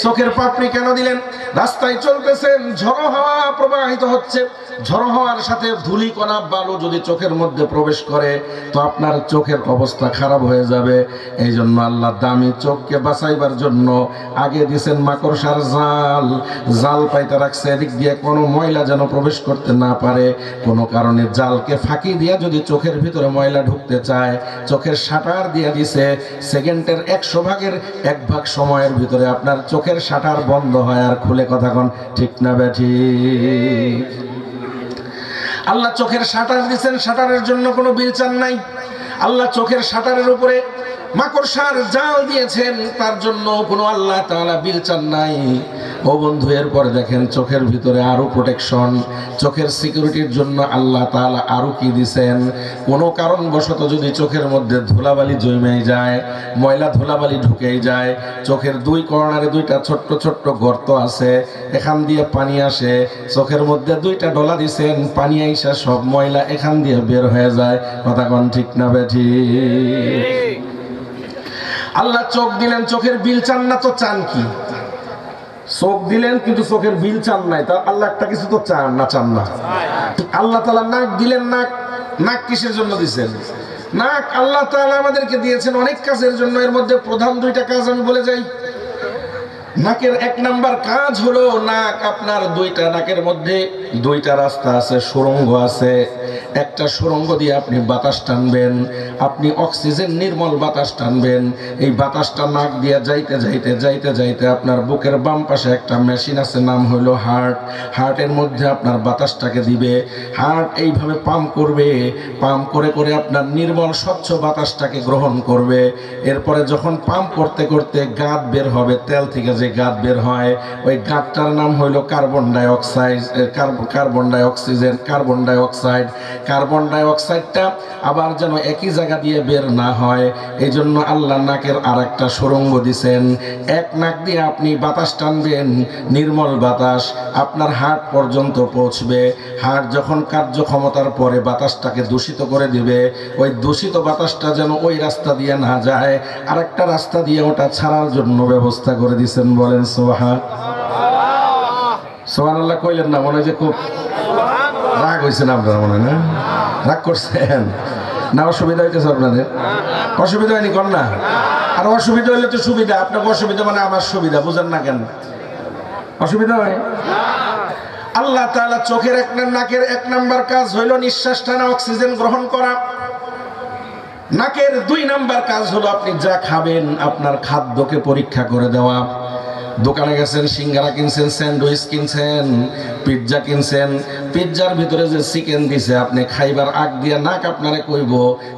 চোখের পাপড়ি কেন দিলেন? রাস্তায় চলতেছেন, ঝড়ো হাওয়া প্রবাহিত হচ্ছে, ঝড়ো হাওয়ার সাথে ধূলিকণা বালু যদি চোখের মধ্যে প্রবেশ করে তো আপনার চোখের অবস্থা খারাপ হয়ে যাবে। এই জন্য আল্লাহ দামি চোখকে বাঁচাইবার জন্য আগে দিয়েছেন মাকড়সার জাল পাইতে রাখছে, এদিক দিয়ে কোনো ময়লা যেন প্রবেশ করতে না পারে। কোনো কারণে জালকে ফাঁকি দিয়ে যদি চোখের ভিতরে ময়লা ঢুকতে চায়, চোখের শাটার দিয়ে দিছে, সেকেন্ডের 100 ভাগের 1 ভাগ সময়ের ভিতরে আপনার চোখের শাটার বন্ধ হয় আর খুলে। কথা কোন ঠিক না বেঠিক? আল্লাহ চোখের শাটার দিয়েছেন, শাটারের জন্য কোনো বিল চান নাই। আল্লাহ চোখের শাটারের উপরে মাকড়সার জাল দিয়েছেন, তার জন্য কোনো আল্লাহ তাআলা বিল চান নাই। ও বন্ধু, এরপরে দেখেন চোখের ভিতরে আরো প্রোটেকশন, চোখের সিকিউরিটির জন্য আল্লাহ তাআলা আরো কি দিয়েছেন। কোনো কারণবশত যদি চোখের মধ্যে ধুলাবালি জমে যায়, ময়লা ধুলাবালি ঢুকেই যায়, চোখের 2 কর্নারে 2টা ছোট্ট ছোট্ট গর্ত আছে, এখান দিয়ে পানি আসে, চোখের মধ্যে 2টা ডলা দিয়েছেন, পানি আইসা সব ময়লা এখান দিয়ে বের হয়ে যায়। কথা কোন ঠিক না বেঠিক? আল্লাহ চোখ দিলেন, চোখের বিল চান না তো চান কি? চোখ দিলেন কিন্তু চোখের বিল চান নাই, তা আল্লাহ একটা কিছু তো চান না? আল্লাহ তাআলা নাক দিলেন, নাক কিসের জন্য দিয়েছেন? নাক আল্লাহ তাআলা আমাদেরকে দিয়েছেন অনেক কাজের জন্য, এর মধ্যে প্রধান 2টা কাজ আমি বলে যাই। নাকের 1 নাম্বার কাজ হলো, নাক আপনার 2টা, নাকের মধ্যে 2টা রাস্তা আছে, সুড়ঙ্গ আছে। একটা সুড়ঙ্গ দিয়ে আপনি বাতাস টানবেন, আপনি অক্সিজেন নির্মল বাতাস টানবেন। এই বাতাসটা নাক দিয়ে যাইতে যাইতে যাইতে যাইতে আপনার বুকের বাম পাশে একটা মেশিন আছে, নাম হলো হার্টের মধ্যে আপনার বাতাসটাকে দিবে। হার্ট এইভাবে পাম্প করবে, পাম্প করে করে আপনার নির্মল স্বচ্ছ বাতাসটাকে গ্রহণ করবে। এরপরে যখন পাম্প করতে করতে গাদ বের হবে, তেল থেকে যে গাদ বের হয়, ওই গাদটার নাম হলো কার্বন ডাই অক্সাইডটা আবার যেন একই জায়গা দিয়ে বের না হয়, এই জন্য আল্লাহ নাকের আর একটা সুড়ঙ্গ দিছেন। 1 নাক দিয়ে আপনি বাতাস টানবেন, নির্মল বাতাস আপনার হার্ট পর্যন্ত পৌঁছবে। হার্ট যখন কার্যক্ষমতার পরে বাতাসটাকে দূষিত করে দিবে, ওই দূষিত বাতাসটা যেন ওই রাস্তা দিয়ে না যায়, আর একটা রাস্তা দিয়ে ওটা ছাড়ার জন্য ব্যবস্থা করে দিছেন। বলেন সুবহানাল্লাহ। কইলেন না? মনে হয় যে খুব রাগ হয়েছেন আপনারা, মনে হয় না? রাগ করছেন না? অসুবিধা হইতেছে আপনাদের? অসুবিধা হয়নি? কর না। আর অসুবিধা হইলে তো সুবিধা, আপনার অসুবিধা মানে আমার সুবিধা, বুঝেন না কেন? অসুবিধা হয়। আল্লাহ তাআলা চোখের নাকের 1 নাম্বার কাজ হইল নিঃশ্বাস টানা, অক্সিজেন গ্রহণ করা। নাকের 2 নাম্বার কাজ হলো আপনি যা খাবেন আপনার খাদ্যকে পরীক্ষা করে দেওয়া। দোকানে গেছেন, সিঙ্গারা কিনছেন, স্যান্ডউইচ কিনছেন, পিৎজা কিনছেন, পিৎজার ভিতরে যে চিকেন দিছে, আপনি খাইবার আগ দিয়ে নাক আপনারে কইব,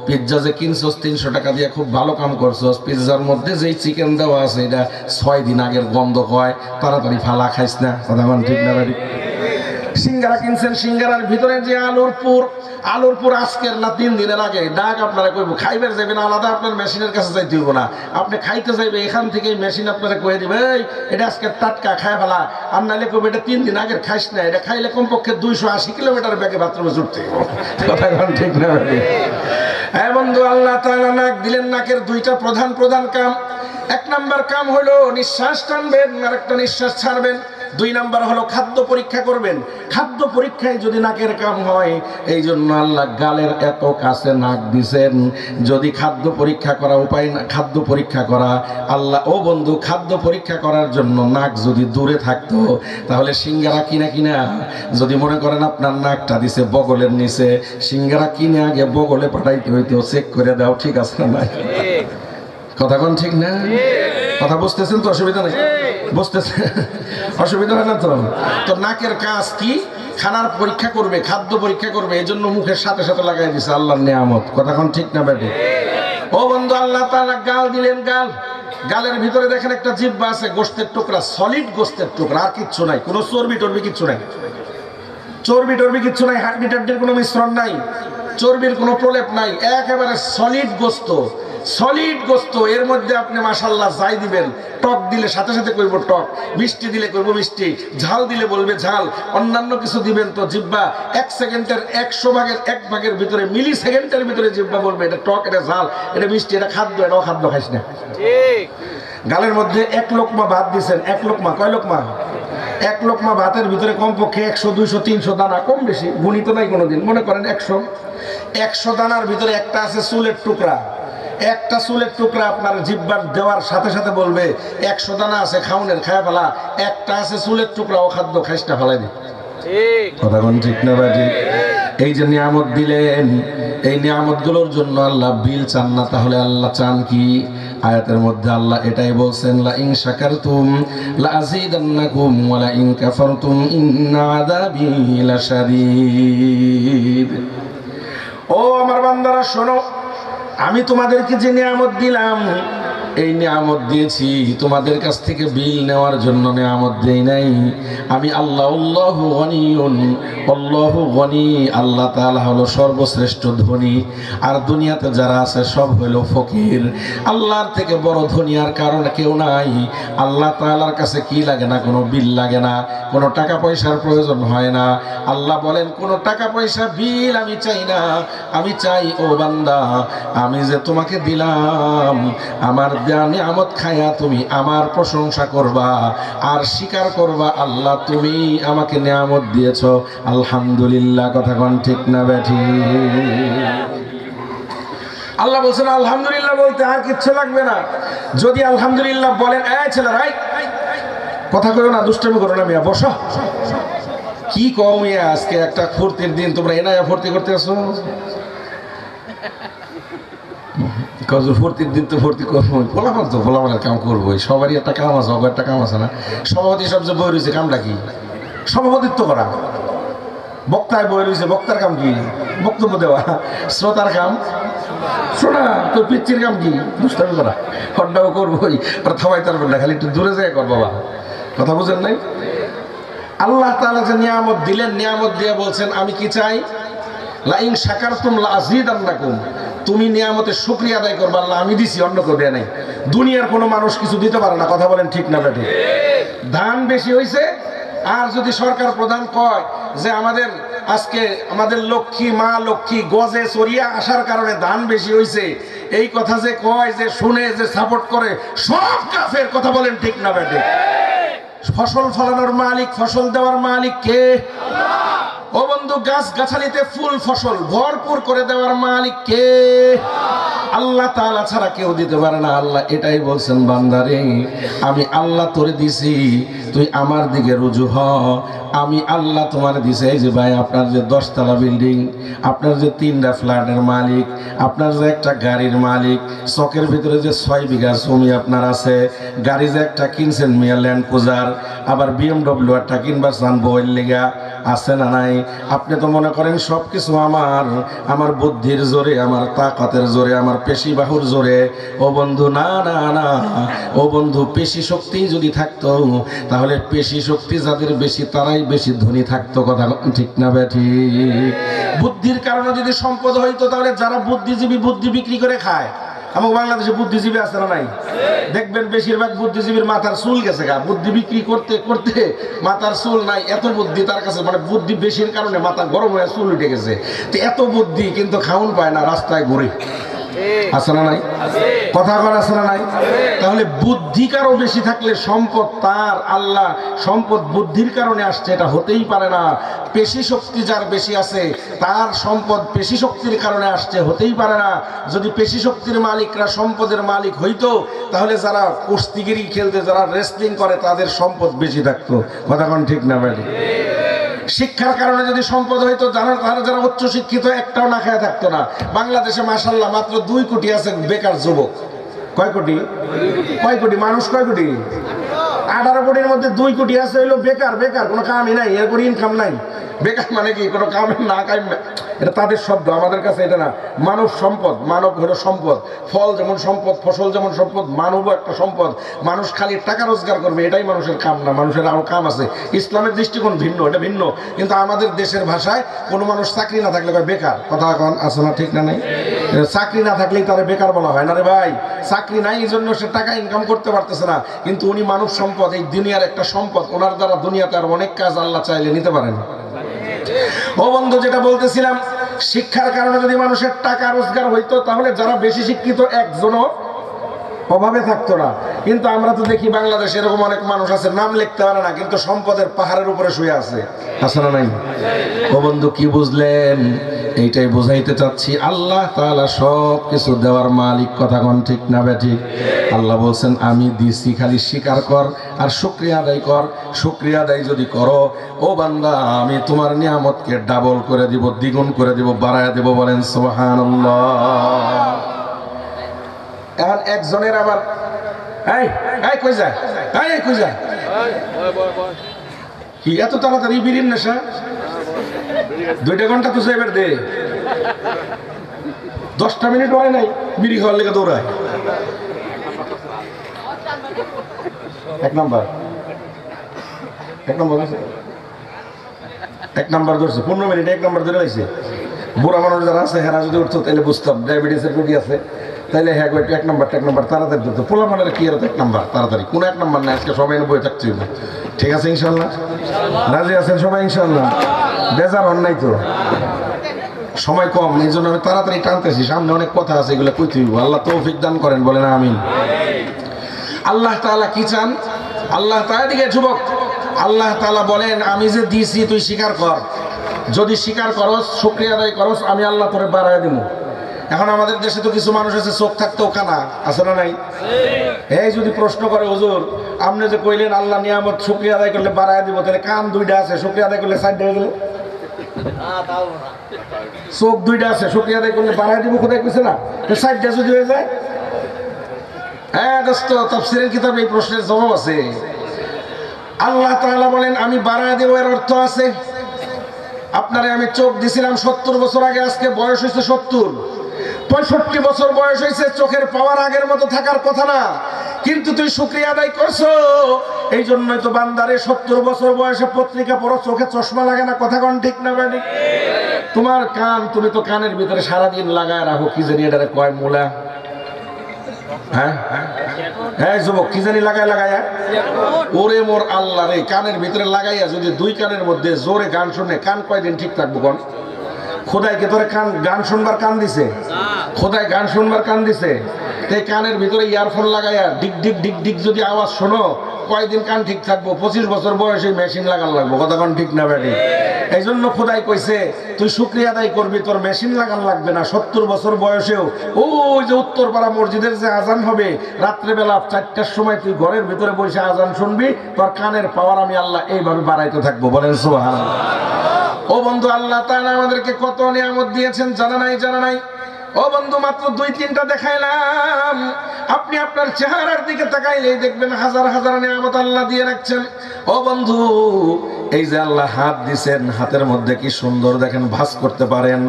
পিৎজা যে কিনছস 300 টাকা দিয়ে খুব ভালো কাম করছস, পিৎজার মধ্যে যেই চিকেন দেওয়া আছে এটা 6 দিন আগের গন্ধ হয়, তাড়াতাড়ি ফালা খাইস না। কথা বলেন ঠিক না? সিঙ্গারা কিনছেন, সিঙ্গারার ভিতরে যে আলুর পুর আজকের না 3 দিনের আগে, ডাক আপনারা কইব, খাইবার যাবেন আলাদা, আপনার মেশিনের কাছে যাইতে হইব না, আপনি খাইতে যাইবে এখান থেকে মেশিন আপনারা কয়ে দিবে, এটা আজকে টাটকা খায় ফেলা। আর নাইলে কইব এটা 3 দিন আগের খাইস না, এটা খাইলে কমপক্ষে 280 কিলোমিটার ব্যাগে বাথরুমে ছুটতে হইব। কথা ঠিক না? হ্যাঁ বন্ধু, আল্লাহ তাআলা নাক দিলেন, নাকের 2টা প্রধান কাম। 1 নাম্বার কাম হলো নিঃশ্বাস টানবেন আর একটা নিঃশ্বাস ছাড়বেন। 2 নাম্বার হলো খাদ্য পরীক্ষা করবেন। খাদ্য পরীক্ষায় যদি নাকের কাম হয়, এই জন্য আল্লাহ গালের এত কাছে নাক দিছেন। যদি খাদ্য পরীক্ষা করা উপায় না, খাদ্য পরীক্ষা করা আল্লাহ, ও বন্ধু, খাদ্য পরীক্ষা করার জন্য নাক যদি দূরে থাকতো, তাহলে সিঙ্গারা কিনা যদি মনে করেন আপনার নাকটা দিছে বগলের নিচে, সিঙ্গারা কিনে আগে বগলে পাঠাইতে হইতো, চেক করে দাও ঠিক আছে না নাই? কথা কোন ঠিক না? কথা বুঝতেছেন তো? অসুবিধা নেই? বুঝতেছেন? অসুবিধা হয় না তো? তো নাকের কাজ কি? খানার পরীক্ষা করবে, খাদ্য পরীক্ষা করবে, এই জন্য মুখের সাথে সাথে লাগাই দিছে আল্লাহর নিয়ামত। কথা কোন ঠিক না বেটি? ও বন্ধু, আল্লাহ তাআলা গাল দিলেন। গালের ভিতরে দেখেন একটা জিহ্বা আছে, গোশতের টুকরা, সলিড গোশতের টুকরা, আর কিচ্ছু নাই, কোনো চর্বি টর্বি কিচ্ছু নাই, চর্বি টর্বি কিচ্ছু নাই, হাড্ডি টাড্ডির কোনো মিশ্রণ নাই, চর্বির কোনো প্রলেপ নাই, একেবারে সলিড গোশত। সলিড গোশত, এর মধ্যে আপনি মাশাআল্লাহ যাই দিবেন, টক দিলে সাথে সাথে করবো টক, মিষ্টি দিলে করবো মিষ্টি, ঝাল দিলে বলবে ঝাল, অন্যান্য কিছু দিবেন তো জিহ্বা 1 সেকেন্ডের 100 ভাগের ভিতরে, মিলি সেকেন্ডের ভিতরে জিহ্বা বলবে এটা টক, এটা ঝাল, এটা মিষ্টি, এটা খাদ্য, এটা অখাদ্য, খাইস না। ঠিক। গালের মধ্যে 1 লোকমা ভাত দিছেন, 1 লোকমা, কয় লোকমা? 1 লোকমা ভাতের ভিতরে কমপক্ষে 100, 200, 300 দানা, কম বেশি গুণিত নাই কোনোদিন, মনে করেন 100 দানার ভিতরে একটা আছে চুলের টুকরা। একটা চুলের টুকরা আপনার জিহ্বার দেওয়ার সাথে সাথে বলবে 100 দানা আছে খাউনের, খায়া ফেলা। একটা আছে চুলের টুকরা, অখাদ্য, খাইসটা ফেলাই দি। কথা কোন ঠিক না বাজি? এই যে নিয়ামত দিলেন, এই নিয়ামতগুলোর জন্য আল্লাহ বিল চান না, তাহলে আল্লাহ চান কি? আয়াতের মধ্যে আল্লাহ এটাই বলছেন, লা ইন শাকারতুম লা আযীদান্নাকুম ওয়া লা ইন কাফারতুম ইন্না আযাবী লাশাদীদ। ও আমার বান্দারা শোনো, আমি তোমাদেরকে যে নিয়ামত দিলাম, এই নিয়ামত দিয়েছি তোমাদের কাছ থেকে বিল নেওয়ার জন্য নিয়ামত দেই নাই। আমি আল্লাহ, আল্লাহু গনিয়ুন, আল্লাহু গনি, আল্লাহ তাআলা হলো সর্বশ্রেষ্ঠ ধনী, আর দুনিয়াতে যারা আছে সব হলো ফকির। আল্লাহর থেকে বড় ধনী আর কারণ কেউ নাই। আল্লাহ তাআলার কাছে কি লাগে না? কোনো বিল লাগে না, কোনো টাকা পয়সার প্রয়োজন হয় না। আল্লাহ বলেন, কোনো টাকা পয়সা বিল আমি চাই না, আমি চাই ও বান্দা, আমি যে তোমাকে দিলাম, আমার দেয়া নিয়ামত খায়া তুমি আমার প্রশংসা করবা আর স্বীকার করবা, আল্লাহ তুমি আমাকে নিয়ামত দিয়েছ, আলহামদুলিল্লাহ। কথা কোন ঠিক না বেঠি? আল্লাহ বলছেন আলহামদুলিল্লাহ বলতে আর কিচ্ছু লাগবে না। যদি আলহামদুলিল্লাহ বলেন, এই ছেলে রাই, কথা কইও না, দুষ্টামি করো না, মিয়া বসো। কি কও মিয়া, আজকে একটা ফুর্তির দিন, তোমরা এনায়া ফুর্তি করতে আসো? ফুর্তির দিন তো ফুর্তি করবো, ফোলাফান তো ফোলাফানের কাম করবোই, সবারই একটা কাম আছে, অগর একটা কাম আছে না? সভাপতি সবচেয়ে বই রয়েছে, কামটা কি? সভাপতিত্ব করা। বক্তায় বই রয়েছে, বক্তার কাম কি? বক্তব্য দেওয়া। শ্রোতার কাম শোনা। তোর পিচ্ছির কাম কি? দুষ্টামি করা। হড্ডাও করবোই, আর থামাই তারপর না, খালি একটু দূরে যায় কর বাবা। কথা বুঝেন নাই? আল্লাহ তাআলা যে নিয়ামত দিলেন, নিয়ামত দিয়ে বলছেন আমি কি চাই? লা ইন শাকারতুম লা আযীদান্নাকুম, তুমি নিয়ামতের শুকরিয়া আদায় করবা, আল্লাহ আমি দিছি, অন্য কেউ দেয় নাই। দুনিয়ার কোনো মানুষ কিছু দিতে পারে না। কথা বলেন ঠিক না বেঠিক? ধান বেশি হয়েছে, আর যদি সরকার প্রধান কয় যে আমাদের আজকে আমাদের লক্ষ্মী মা লক্ষ্মী গজে চড়িয়া আসার কারণে ধান বেশি হয়েছে, এই কথা যে কয়, যে শুনে, যে সাপোর্ট করে, সব কাফের। কথা বলেন ঠিক না বেঠিক? ফসল ফলানোর মালিক, ফসল দেওয়ার মালিক কে? ও বন্ধু, গাছ গাছালিতে ফুল ফসল ভরপুর করে দেওয়ার মালিক কে? আল্লাহ তাআলা ছাড়া কেউ দিতে পারে না। আল্লাহ এটাই বলছেন, বান্দারে আমি আল্লাহ তোরে দিছি, তুই আমার দিকে রুজু হ। আমি আল্লাহ তোমার দিছে। এই যে ভাই, আপনার যে 10 তলা বিল্ডিং, আপনার যে 3টা ফ্ল্যাটের মালিক, আপনার যে একটা গাড়ির মালিক, চকের ভিতরে যে 6 বিঘা জমি আপনার আছে, গাড়ি যে একটা কিনছেন মিয়া ল্যান্ড ক্রুজার, আবার BMW একটা কিনবার চান বইয়ের লেগা, আছে না নাই? আপনি তো মনে করেন সব কিছু আমার বুদ্ধির জোরে, আমার তাকতের জোরে, আমার পেশি বাহুর জোরে। ও বন্ধু, না না না, ও বন্ধু, পেশি শক্তি যদি থাকতো, তাহলে পেশি শক্তি যাদের বেশি তারাই বেশি ধনী থাকতো। কথা ঠিক না বেঠিক? বুদ্ধির কারণে যদি সম্পদ হইতো, তাহলে যারা বুদ্ধিজীবী বুদ্ধি বিক্রি করে খায়, আমার বাংলাদেশে বুদ্ধিজীবী আছে না নাই? দেখবেন বেশিরভাগ বুদ্ধিজীবীর মাথার চুল গেছে গা, বুদ্ধি বিক্রি করতে করতে মাথার চুল নাই, এত বুদ্ধি তার কাছে, মানে বুদ্ধি বেশির কারণে মাথা গরম হয়ে চুল উঠে গেছে। তো এত বুদ্ধি কিন্তু খাউন পায় না, রাস্তায় ঘুরে। আছে না নাই? কথা বলা আছে না নাই? তাহলে বুদ্ধি কারো বেশি থাকলে সম্পদ তার, আল্লাহ সম্পদ বুদ্ধির কারণে আসছে, এটা হতেই পারে না। পেশি শক্তি যার বেশি আছে তার সম্পদ পেশি শক্তির কারণে আসছে, হতেই পারে না। যদি পেশি শক্তির মালিকরা সম্পদের মালিক হইতো তাহলে যারা কুস্তিগিরি খেলতে, যারা রেসলিং করে তাদের সম্পদ বেশি থাকতো। কথা কোন ঠিক না ভাই? শিক্ষার কারণে যদি সম্পদ হইতো যারা উচ্চ শিক্ষিত একটাও না খেয়ে থাকতো না। বাংলাদেশে মাশাআল্লাহ মাত্র 2 কোটি আছে বেকার যুবক। কয় কোটি? কয় কোটি মানুষ? কয় কোটি? 18 কোটির মধ্যে 2 কোটি আছে হইলো বেকার। বেকার, কোনো কামই নাই, এর কোনো ইনকাম নাই। বেকার মানে কি? কোনো কামের না কাম, এটা তাদের শব্দ, আমাদের কাছে এটা না। মানব সম্পদ, মানব হলো সম্পদ। ফল যেমন সম্পদ, ফসল যেমন সম্পদ, মানবও একটা সম্পদ। মানুষ খালি টাকা রোজগার করবে এটাই মানুষের কাম না, মানুষের আরো কাম আছে। ইসলামের দৃষ্টিকোণ ভিন্ন, এটা ভিন্ন। কিন্তু আমাদের দেশের ভাষায় কোনো মানুষ চাকরি না থাকলে কয় বেকার। কথা এখন আছে না? ঠিক না? নাই? চাকরি না থাকলেই তারে বেকার বলা হয় না রে ভাই। চাকরি নাই এই জন্য সে টাকা ইনকাম করতে পারতেছে না, কিন্তু উনি মানব সম্পদ, এই দুনিয়ার একটা সম্পদ। ওনার দ্বারা দুনিয়াতে আর অনেক কাজ আল্লাহ চাইলে নিতে পারেন। ও বন্ধু, যেটা বলতেছিলাম, শিক্ষার কারণে যদি মানুষের টাকা রোজগার হইতো তাহলে যারা বেশি শিক্ষিত একজনও অভাবে থাকতো না। কিন্তু আমরা তো দেখি বাংলাদেশে এরকম অনেক মানুষ আছে নাম লিখতে পারে না, কিন্তু সম্পদের পাহাড়ের উপরে শুয়ে আছে। আছে না নাই? ও বন্ধু, কি বুঝলেন? এইটাই বোঝাইতে চাচ্ছি, আল্লাহ তাআলা সব কিছু দেওয়ার মালিক। কথা কোন ঠিক না বেঠিক? আল্লাহ বলছেন আমি দিছি, খালি স্বীকার কর আর শুকরিয়া আদায় কর। শুকরিয়া আদায় যদি করো ও বান্দা, আমি তোমার নিয়ামতকে ডাবল করে দিব, দ্বিগুণ করে দিব, বাড়ায় দিব। বলেন সুবহানাল্লাহ। এখন একজনের আবার এই এই কই যায়, এই কই যায়, কি এত তাড়াতাড়ি বিড়ির নেশা? 2 ঘন্টা তো যাইবার দে, 10টা মিনিট হয় নাই বিড়ি খাওয়ার লেগে দৌড়ায়। 1 নাম্বার ধরছে 15 মিনিট 1 নাম্বার ধরে হয়েছে। বুড়া মানুষ যারা আছে হেরা যদি উঠতো তাহলে বুঝতাম ডায়াবেটিসের রোগী আছে, তাইলে হ্যাঁ একটু 1 নাম্বার তাড়াতাড়ি ধরতো। পোলা মানের কি আর 1 নাম্বার তাড়াতাড়ি? কোনো 1 নাম্বার না, আজকে সবাই বই থাকছে। ঠিক আছে ইনশাল্লাহ? রাজি আছেন সবাই ইনশাল্লাহ? বেজার হন নাই তো? সময় কম, এই জন্য আমি তাড়াতাড়ি টানতেছি, সামনে অনেক কথা আছে, এগুলো কইতে হইব। আল্লাহ তৌফিক দান করেন, বলেন আমিন। আল্লাহ তাআলা কি চান? আল্লাহ তাআলা, দিকে যুবক, আল্লাহ তাআলা বলেন আমি যে দিছি তুই স্বীকার কর। যদি স্বীকার করস, শুকরিয়া আদায় করস, আমি আল্লাহ তোরে বাড়ায় দিব। এখন আমাদের দেশে তো কিছু মানুষ আছে চোখ থাকতেও কানা, আছে না নাই? এই যদি প্রশ্ন করে হুজুর আপনি যে কইলেন আল্লাহ নিয়ামত শুকরিয়া আদায় করলে বাড়ায় দিব, তাহলে কান 2টা আছে, শুকরিয়া আদায় করলে 4টা হয়ে গেল। চোখ 2টা আছে, শুকরিয়া আদায় করলে বাড়ায় দিব, কোথায় কইছে না? 4টা যদি হয়ে যায়, হ্যাঁ দোস্ত, তাফসীরের কিতাবে এই প্রশ্নের জবাব আছে। আল্লাহ তাআলা বলেন আমি বাড়ায় দেব, এর অর্থ আছে আপনারে আমি চোখ দিছিলাম 70 বছর আগে, আজকে বয়স হয়েছে 70, 65 বছর বয়স হয়েছে, চোখের পাওয়ার আগের মতো থাকার কথা না, কিন্তু তুই শুকরিয়া আদায় করছো। এই জন্যই তো বান্দারে 70 বছর বয়সে পত্রিকা পড়ো, চোখে চশমা লাগে না। কথা কোন ঠিক না ভাই? তোমার কান, তুমি তো কানের ভিতরে সারাদিন লাগায় রাখো, কি জানি এটারে কয় মুলা, হ্যাঁ হ্যাঁ যুবক, কি জানি লাগায় ওরে মোর আল্লাহ রে, কানের ভিতরে লাগাইয়া যদি 2 কানের মধ্যে জোরে গান শুনে, কান কয়দিন ঠিক থাকবো? কোন খোদাই কে তোরে গান শুনবার কান দিছে? খোদাই গান শুনবার কান দিছে? এই কানের ভিতরে ইয়ারফোন লাগাইয়া ডিক ডিক ডিক ডিক যদি আওয়াজ শোনো, কয়দিন কান ঠিক থাকবো? 25 বছর বয়সে মেশিন লাগান লাগবো। কথা কোন ঠিক না ভাই? এই জন্য খোদাই কইছে তুই শুকরিয়া আদায় করবি, তোর মেশিন লাগান লাগবে না। 70 বছর বয়সেও ওই যে উত্তরপাড়া মসজিদের যে আজান হবে রাত্রেবেলা 4টার সময়, তুই ঘরের ভিতরে বসে আজান শুনবি, তোর কানের পাওয়ার আমি আল্লাহ এইভাবে বাড়াইতে থাকবো। বলেন সুবহানাল্লাহ। ও বন্ধু, আল্লাহ তাআলা আমাদেরকে কত নিয়ামত দিয়েছেন জানা নাই? ও বন্ধু, মাত্র 2-3টা দেখাইলাম। আপনি আপনার চেহারার দিকে তাকাইলেই দেখবেন হাজার হাজার নিয়ামত আল্লাহ দিয়ে রাখছেন। ও বন্ধু, এই যে আল্লাহ হাত দিছেন, হাতের মধ্যে কি সুন্দর দেখেন, ভাঁজ করতে পারেন।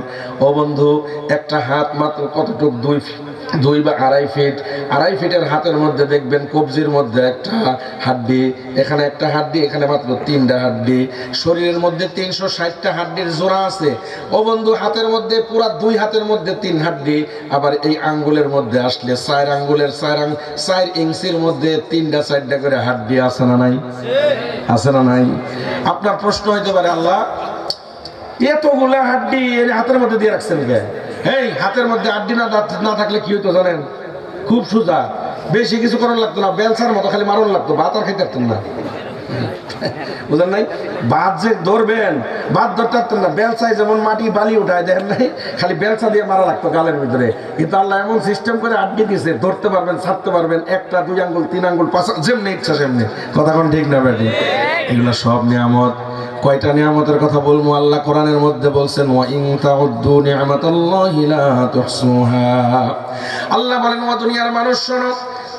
ও বন্ধু, একটা হাত মাত্র কতটুক, 2 বা 2.5 ফিট। 2.5 ফিটের হাতের মধ্যে দেখবেন কবজির মধ্যে একটা হাড্ডি, এখানে একটা হাড্ডি, এখানে মাত্র 3টা হাড্ডি। শরীরের মধ্যে 360টা হাড্ডির জোড়া আছে। ও বন্ধু, হাতের মধ্যে পুরা 2 হাতের মধ্যে 3 হাড্ডি। আবার এই আঙ্গুলের মধ্যে আসলে 4 আঙ্গুলের 4 ইঞ্চির মধ্যে 3টা 4টা করে হাড্ডি। আছে না নাই? আছে না নাই? আপনার প্রশ্ন হইতে পারে আল্লাহ এতগুলা হাড্ডি হাতের মধ্যে দিয়ে রাখছেন কে? এই হাতের মধ্যে আড্ডি না থাকলে কি হইতো জানেন? খুব সোজা, বেশি কিছু করার লাগতো না, বেলসার মতো খালি মারণ লাগতো, ভাত আর খাইতে পারতেন না। বুঝলেন নাই? ভাত যে ধরবেন, ভাত ধরতে পারতেন না, বেলসায় যেমন মাটি বালি উঠায় দেখেন নাই, খালি বেলসা দিয়ে মারা লাগতো গালের ভিতরে। কিন্তু আল্লাহ এমন সিস্টেম করে আড্ডি দিয়েছে, ধরতে পারবেন, ছাড়তে পারবেন, একটা 2 আঙ্গুল 3 আঙ্গুল 5 যেমনি ইচ্ছা সেমনি। কথা কোন ঠিক না বেটি? এগুলো সব নিয়ামত। কয়টা নিয়ামতের কথা বলবো? আল্লাহ কোরআনের মধ্যে বলছেন, ওয়া ইন তাউদ্দু নি'মাতাল্লাহি লা তুহসুহা। আল্লাহ বলেন, ও দুনিয়ার মানুষ শোনো,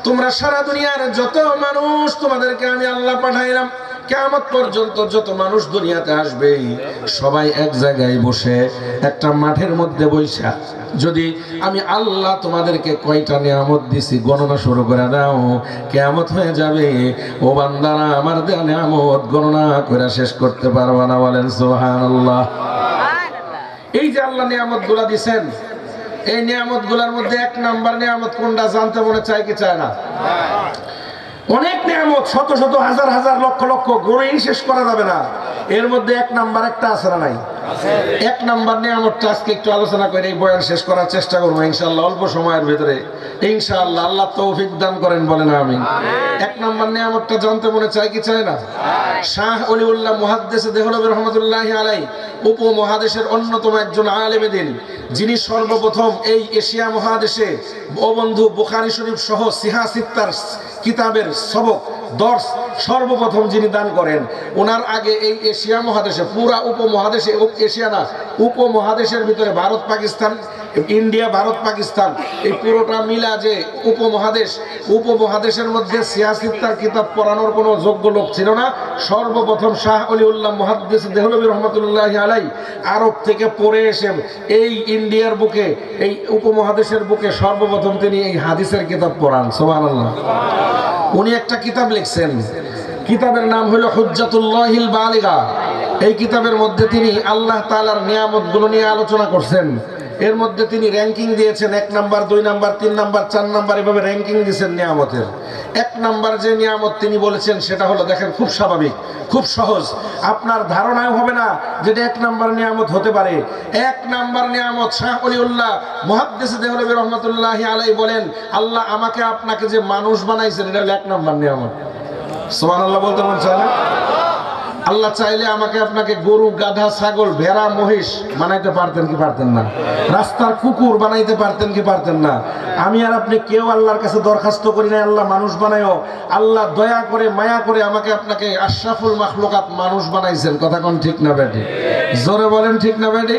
তোমরা সারা দুনিয়ার যত মানুষ তোমাদেরকে আমি আল্লাহ পাঠাইলাম, কিয়ামত পর্যন্ত যত মানুষ দুনিয়াতে আসবে সবাই এক জায়গায় বসে একটা মাঠের মধ্যে বৈশা যদি আমি আল্লাহ তোমাদেরকে কয়টা নিয়ামত দিছি গণনা শুরু করে দাও, কিয়ামত হয়ে যাবে। ও বান্দারা, আমার দেয়া নিয়ামত গণনা করে শেষ করতে পারবে না। বলেন সুবহানাল্লাহ। এই যে আল্লাহ নিয়ামতগুলা দিবেন, এই নিয়ামতগুলোর মধ্যে 1 নাম্বার নিয়ামত কোনটা জানতে মনে চায় কি চায় না? অনেক নিয়ামত, শত শত হাজার হাজার লক্ষ লক্ষ, গণেই শেষ করা যাবে না। এর মধ্যে 1 নাম্বার একটা আছে না নাই? 1 নাম্বার নিয়ামতটা আজকে একটু আলোচনা করে এই বয়ান শেষ করার চেষ্টা করবো ইনশাআল্লাহ, অল্প সময়ের ভিতরে ইনশাআল্লাহ। আল্লাহ তৌফিক দান করেন, বলেন আমিন। 1 নাম্বার নিয়ামতটা জানতে মনে চায় কি চায় না? শাহ ওলিউল্লাহ মুহাদ্দিস দেহলভী রাহমাতুল্লাহি আলাইহি উপমহাদেশের অন্যতম একজন আলেম দিন, যিনি সর্বপ্রথম এই এশিয়া মহাদেশে ও বন্ধু বুখারী শরীফ সহ সিহা সিত্তার কিতাবের সবক দর্শ সর্বপ্রথম যিনি দান করেন। ওনার আগে এই এশিয়া মহাদেশে, পুরা উপমহাদেশে, এশিয়া না উপমহাদেশের ভিতরে ভারত পাকিস্তান, ইন্ডিয়া ভারত পাকিস্তান এই পুরোটা মিলা যে উপমহাদেশের মধ্যে সিয়াসিত্তার কিতাব পড়ানোর কোনো যোগ্য লোক ছিল না। সর্বপ্রথম শাহ ওলিউল্লাহ মুহাদ্দিস দেহলভী রহমতুল্লাহি আলাইহি আরব থেকে পড়ে এসে এই ইন্ডিয়ার বুকে, এই উপমহাদেশের বুকে সর্বপ্রথম তিনি এই হাদিসের কিতাব পড়ান। সুবহানাল্লাহ। উনি একটা কিতাব লিখছেন, কিতাবের নাম হলো হুজ্জাতুল্লাহিল বালিগা। এই কিতাবের মধ্যে তিনি আল্লাহ তাআলার নিয়ামতগুলো নিয়ে আলোচনা করছেন। এর মধ্যে তিনি র্যাঙ্কিং দিয়েছেন, 1 নাম্বার 2 নাম্বার 3 নাম্বার 4 নাম্বার এভাবে র্যাঙ্কিং দিয়েছেন নিয়ামতের। 1 নাম্বার যে নিয়ামত তিনি বলেছেন সেটা হলো, দেখেন খুব স্বাভাবিক, খুব সহজ, আপনার ধারণাও হবে না যেটা 1 নাম্বার নিয়ামত হতে পারে। 1 নাম্বার নিয়ামত শাহ ওলিউল্লাহ মুহাদ্দিস দেহলভী রহমাতুল্লাহি আলাইহি বলেন, আল্লাহ আমাকে আপনাকে যে মানুষ বানাইছেন এটা হলো 1 নাম্বার নিয়ামত। সুবহানাল্লাহ বলতে মন চায় না? আল্লাহ চাইলে আমাকে আপনাকে গরু, গাধা, ছাগল, ভেড়া, মহিষ বানাইতে পারতেন কি পারতেন না? রাস্তার কুকুর বানাইতে পারতেন কি পারতেন না? আমি আর আপনি কেউ আল্লাহর কাছে দরখাস্ত করি না আল্লাহ মানুষ বানায়ও। আল্লাহ দয়া করে, মায়া করে আমাকে আপনাকে আশরাফুল মাখলুকাত মানুষ বানাইছেন। কথা কোন ঠিক না বেটি? জোরে বলেন ঠিক না বেটি?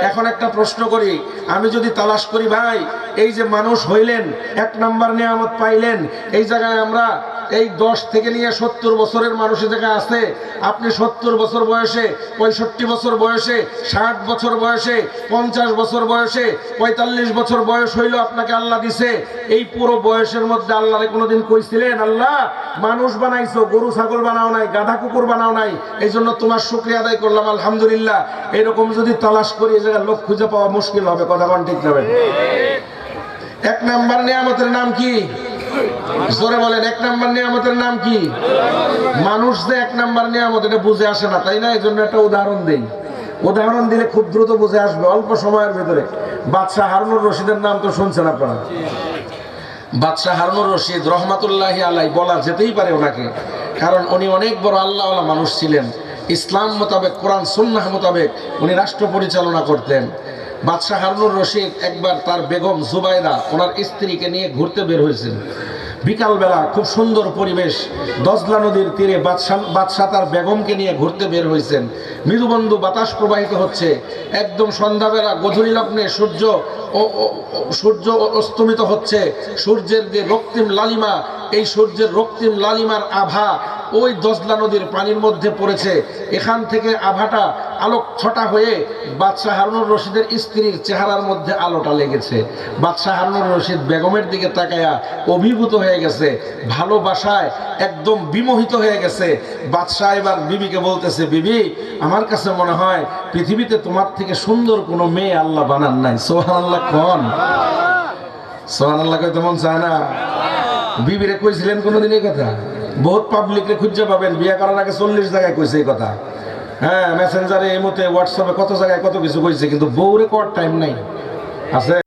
এখন একটা প্রশ্ন করি, আমি যদি তালাশ করি, ভাই এই যে মানুষ হইলেন, 1 নাম্বার নিয়ামত পাইলেন, এই জায়গায় আমরা এই 10 থেকে নিয়ে 70 বছরের মানুষের জায়গায় আছে। আপনি 70 বছর বয়সে, 65 বছর বয়সে, 60 বছর বয়সে, 50 বছর বয়সে, 45 বছর বয়স হইল আপনাকে আল্লাহ দিছে। এই পুরো বয়সের মধ্যে আল্লাহরে কোনোদিন কইছিলেন, আল্লাহ মানুষ বানাইছো, গরু ছাগল বানাও নাই, গাধা কুকুর বানাও নাই, এই জন্য তোমার শুকরিয়া আদায় করলাম আলহামদুলিল্লাহ? এরকম যদি তালাশ করি এই জায়গায় লোক খুঁজে পাওয়া মুশকিল হবে। কথা কোন ঠিক যাবে? 1 নাম্বার নিয়ামতের নাম কি? জোরে বলেন, 1 নাম্বার নিয়ামতের নাম কি? মানুষ যে 1 নাম্বার নিয়ামত এটা বুঝে আসে না, তাই না? এই জন্য একটা উদাহরণ দেই, উদাহরণ দিলে খুব দ্রুত বুঝে আসবে অল্প সময়ের ভিতরে। বাদশাহ হারুনুর রশিদের নাম তো শুনছেন আপনারা। বাদশাহ হারুনুর রশিদ রহমাতুল্লাহি আলাইহি বলা যেতেই পারে ওনাকে, কারণ উনি অনেক বড় আল্লাহওয়ালা মানুষ ছিলেন। ইসলাম মোতাবেক, কোরআন সুন্নাহ মোতাবেক উনি রাষ্ট্র পরিচালনা করতেন। বাদশাহ হারুনুর রশিদ একবার তার বেগম জুবাইদা, ওনার স্ত্রীকে নিয়ে ঘুরতে বের হয়েছেন। বিকালবেলা খুব সুন্দর পরিবেশ, দজলা নদীর তীরে বাদশাহ তার বেগমকে নিয়ে ঘুরতে বের হয়েছেন। মৃদুবন্ধু বাতাস প্রবাহিত হচ্ছে, একদম সন্ধ্যাবেলা গধূলি লগ্নে সূর্য অস্তমিত হচ্ছে। সূর্যের যে রক্তিম লালিমা, এই সূর্যের রক্তিম লালিমার আভা ওই দজলা নদীর পানির মধ্যে পড়েছে। এখান থেকে আভাটা আলোক ছটা হয়ে বাদশাহ হারুনুর রশিদের স্ত্রীর চেহারার মধ্যে আলোটা লেগেছে। বাদশাহ হারুনুর রশিদ বেগমের দিকে তাকায়া অভিভূত হয়ে গেছে, ভালোবাসায় একদম বিমোহিত হয়ে গেছে। বাদশাহ এবার বিবিকে বলতেছে, বিবি আমার কাছে মনে হয় পৃথিবীতে তোমার থেকে সুন্দর কোনো মেয়ে আল্লাহ বানান নাই। সুবহানাল্লাহ কোন? সুবহানাল্লাহ কইতে মন চায় না? বিবিরে কইছিলেন কোনোদিন এই কথা? বহুত পাবলিকরে খুঁজে পাবেন, বিয়ে করার আগে 40 জায়গায় কইছে এই কথা। হ্যাঁ, মেসেঞ্জারে, ইমোতে, হোয়াটসঅ্যাপে কত জায়গায় কত কিছু কইছে, কিন্তু বউরে কোয়ার টাইম নাই। আছে